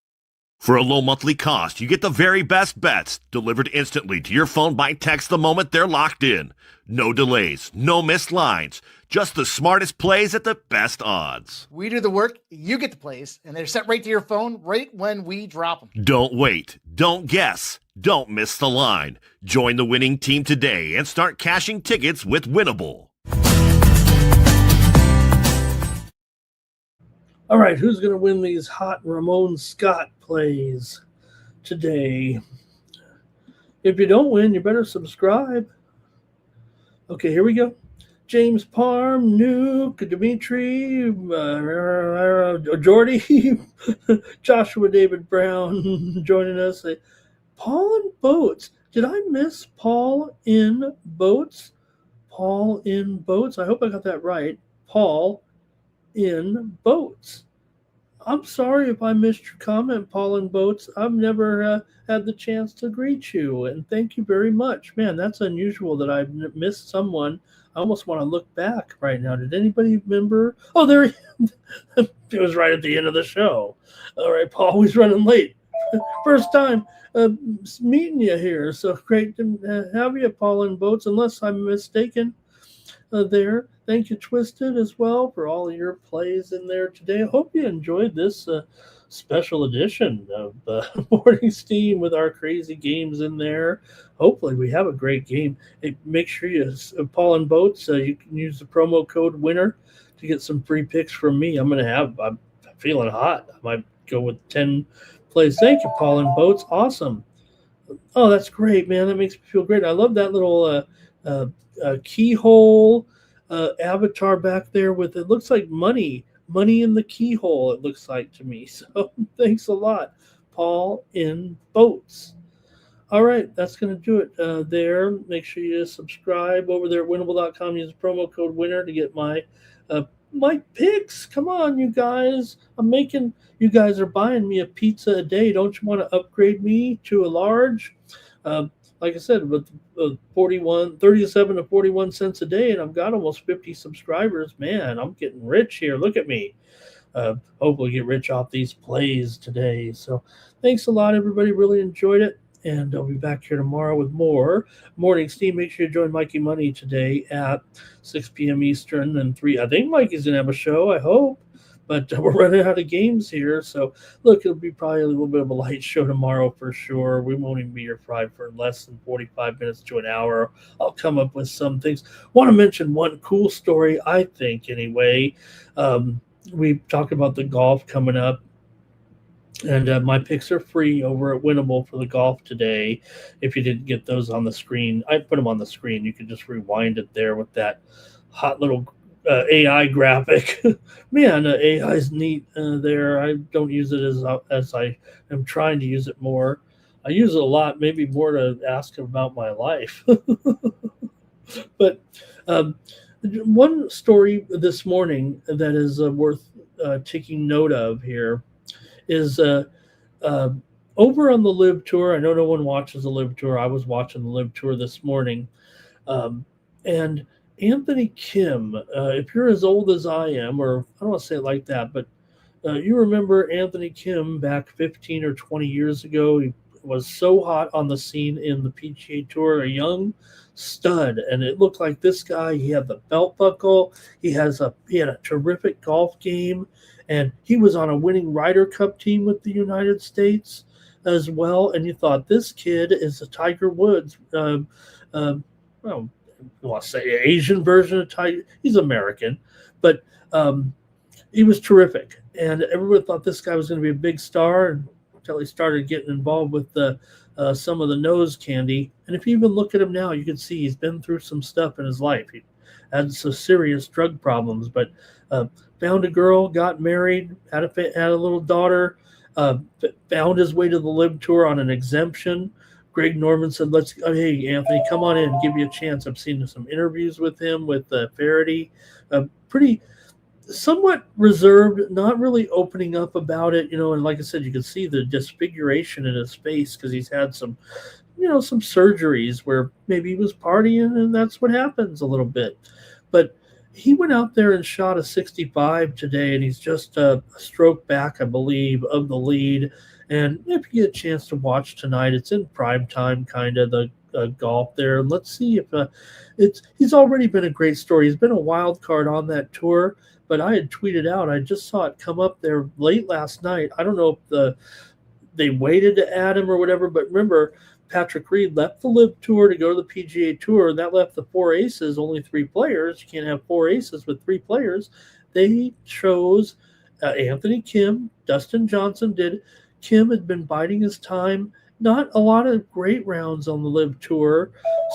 For a low monthly cost, you get the very best bets delivered instantly to your phone by text the moment they're locked in. No delays, no missed lines, just the smartest plays at the best odds. We do the work, you get the plays, and they're sent right to your phone right when we drop them. Don't wait, don't guess, don't miss the line. Join the winning team today and start cashing tickets with Winnable. All right, who's going to win these hot Ramon Scott plays today? If you don't win, you better subscribe. Okay, here we go. James Parm, Nuke, Dimitri, Jordy, Joshua David Brown joining us. Paul in Boats. Did I miss Paul in Boats? Paul in Boats. I hope I got that right. Paul in Boats. I'm sorry if I missed your comment, Paul in Boats. I've never had the chance to greet you, and thank you very much. Man, that's unusual that I've missed someone. I almost want to look back right now. Did anybody remember? Oh, there he is. It was right at the end of the show. All right, Paul, he's running late. First time meeting you here, so great to have you, Paul in Boats, unless I'm mistaken there. Thank you, Twisted, as well, for all of your plays in there today. I hope you enjoyed this special edition of Morning Steam with our crazy games in there. Hopefully we have a great game. Hey, make sure you, Paul in Boats, you can use the promo code WINNER to get some free picks from me. I'm feeling hot. I might go with 10 plays. Thank you, Paul in Boats. Awesome. Oh, that's great, man. That makes me feel great. I love that little keyhole avatar back there with, it looks like money in the keyhole, it looks like to me. So thanks a lot, Paul in Boats. All right, that's going to do it there. Make sure you subscribe over there at winnable.com. Use the promo code WINNER to get my picks. Come on, you guys. You guys are buying me a pizza a day. Don't you want to upgrade me to a large? Like I said, with 37 to 41 cents a day, and I've got almost 50 subscribers. Man, I'm getting rich here. Look at me. Hopefully get rich off these plays today. So thanks a lot, everybody. Really enjoyed it. And I'll be back here tomorrow with more Morning Steam. Make sure you join Mikey Money today at 6 p.m. Eastern and 3. I think Mikey's going to have a show, I hope. But we're running out of games here. So, look, it'll be probably a little bit of a light show tomorrow for sure. We won't even be here for less than 45 minutes to an hour. I'll come up with some things. Want to mention one cool story, I think, anyway. We talked about the golf coming up. And my picks are free over at Winnable for the golf today. If you didn't get those on the screen, I put them on the screen. You can just rewind it there with that hot little AI graphic. Man, AI is neat there. I don't use it as I am trying to use it more. I use it a lot, maybe more to ask about my life. But one story this morning that is worth taking note of here is over on the Live Tour. I know no one watches the Live Tour. I was watching the Live Tour this morning. And Anthony Kim, if you're as old as I am, or I don't want to say it like that, but you remember Anthony Kim back 15 or 20 years ago. He was so hot on the scene in the PGA Tour, a young stud, and it looked like this guy. He had the belt buckle. He had a terrific golf game, and he was on a winning Ryder Cup team with the United States as well. And you thought this kid is a Tiger Woods. Well, I'll say Asian version of Tiger. He's American, but he was terrific, and everyone thought this guy was going to be a big star until he started getting involved with some of the nose candy. And if you even look at him now, you can see he's been through some stuff in his life. He had some serious drug problems, but found a girl, got married, had a little daughter, found his way to the LIV Tour on an exemption. Greg Norman said, hey, Anthony, come on in, give you a chance. I've seen some interviews with him, with Faraday. Pretty somewhat reserved, not really opening up about it, and like I said, you can see the disfiguration in his face because he's had some surgeries where maybe he was partying, and that's what happens a little bit. But he went out there and shot a 65 today, and he's just a stroke back, I believe, of the lead. And if you get a chance to watch tonight, it's in prime time, kind of the golf there. And let's see if he's already been a great story. He's been a wild card on that tour, but I had tweeted out, I just saw it come up there late last night. I don't know if they waited to add him or whatever, but remember, Patrick Reed left the LIV Tour to go to the PGA Tour, and that left the four aces, only three players. You can't have four aces with three players. They chose Anthony Kim. Dustin Johnson did. Kim had been biding his time. Not a lot of great rounds on the LIV Tour.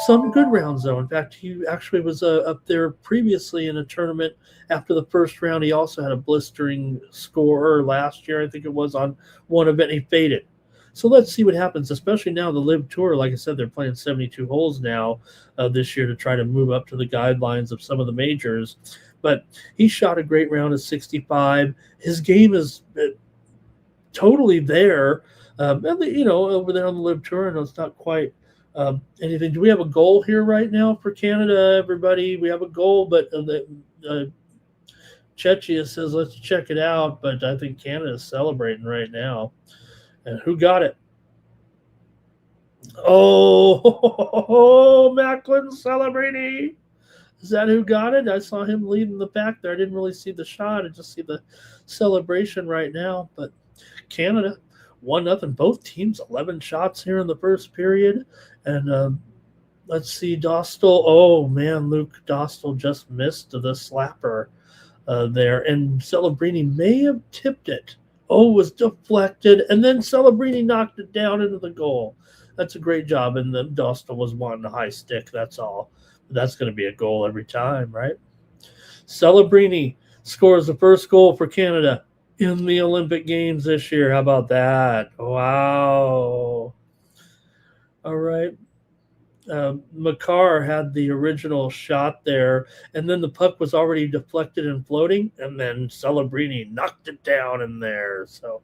Some good rounds, though. In fact, he actually was up there previously in a tournament. After the first round, he also had a blistering score last year, I think it was, on one event. He faded. So let's see what happens, especially now the LIV Tour. Like I said, they're playing 72 holes now this year to try to move up to the guidelines of some of the majors. But he shot a great round of 65. His game is totally there. Over there on the LIV Tour, and it's not quite anything. Do we have a goal here right now for Canada, everybody? We have a goal, but Chechia says, let's check it out, but I think Canada is celebrating right now. And who got it? Oh, Macklin celebrating. Is that who got it? I saw him leading the pack there. I didn't really see the shot. I just see the celebration right now. But Canada, 1-0. Both teams, 11 shots here in the first period. And let's see, Dostal. Oh, man, Luke Dostal just missed the slapper there. And Celebrini may have tipped it. Oh, it was deflected. And then Celebrini knocked it down into the goal. That's a great job. And then Dostal was wanting a high stick. That's all. But that's going to be a goal every time, right? Celebrini scores the first goal for Canada in the Olympic Games this year. How about that? Wow. All right. Makar had the original shot there, and then the puck was already deflected and floating, and then Celebrini knocked it down in there. So,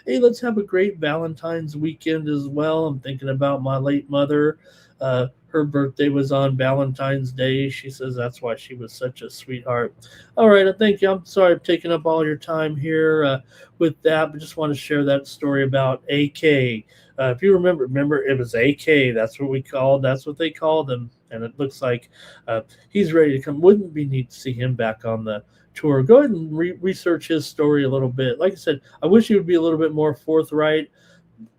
hey, let's have a great Valentine's weekend as well. I'm thinking about my late mother. Her birthday was on Valentine's Day. She says that's why she was such a sweetheart. All right, thank you. I'm sorry I've taken up all your time here with that, but just want to share that story about AK. If you remember it was AK. That's what they called him. And it looks like he's ready to come. Wouldn't be neat to see him back on the tour. Go ahead and research his story a little bit. Like I said, I wish he would be a little bit more forthright.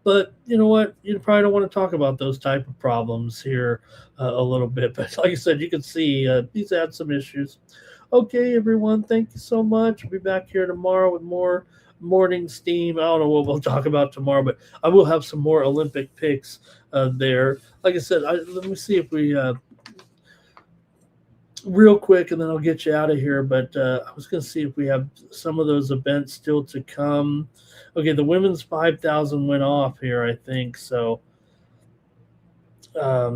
But you know what? You probably don't want to talk about those type of problems here a little bit. But like I said, you can see he's had some issues. Okay, everyone, thank you so much. We'll be back here tomorrow with more morning steam. I don't know what we'll talk about tomorrow, but I will have some more Olympic picks there. Like I said, let me see if we real quick, and then I'll get you out of here. But I was going to see if we have some of those events still to come. Okay, the women's 5,000 went off here, I think. So, yeah,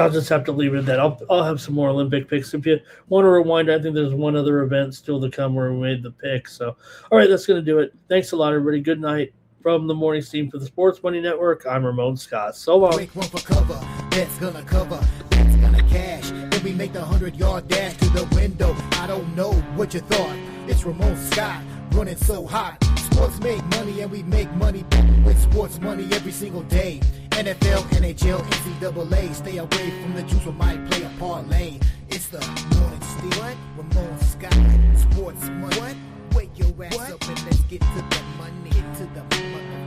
I'll just have to leave it at that. I'll have some more Olympic picks. If you want to rewind, I think there's one other event still to come where we made the pick. So, all right, that's going to do it. Thanks a lot, everybody. Good night. From the morning team for the Sports Money Network, I'm Ramon Scott. So long. Break one for cover, that's gonna cover, that's gonna cash. Then we make the 100-yard dash to the window. I don't know what you thought. It's Ramon Scott running so hot. Sports make money and we make money with sports money every single day. NFL, NHL, NCAA. Stay away from the juice, we might play a parlay. It's the morning steam. What? Ramon Scott. Sports money. What? Wake your ass up and let's get to the money. Get to the motherfucker.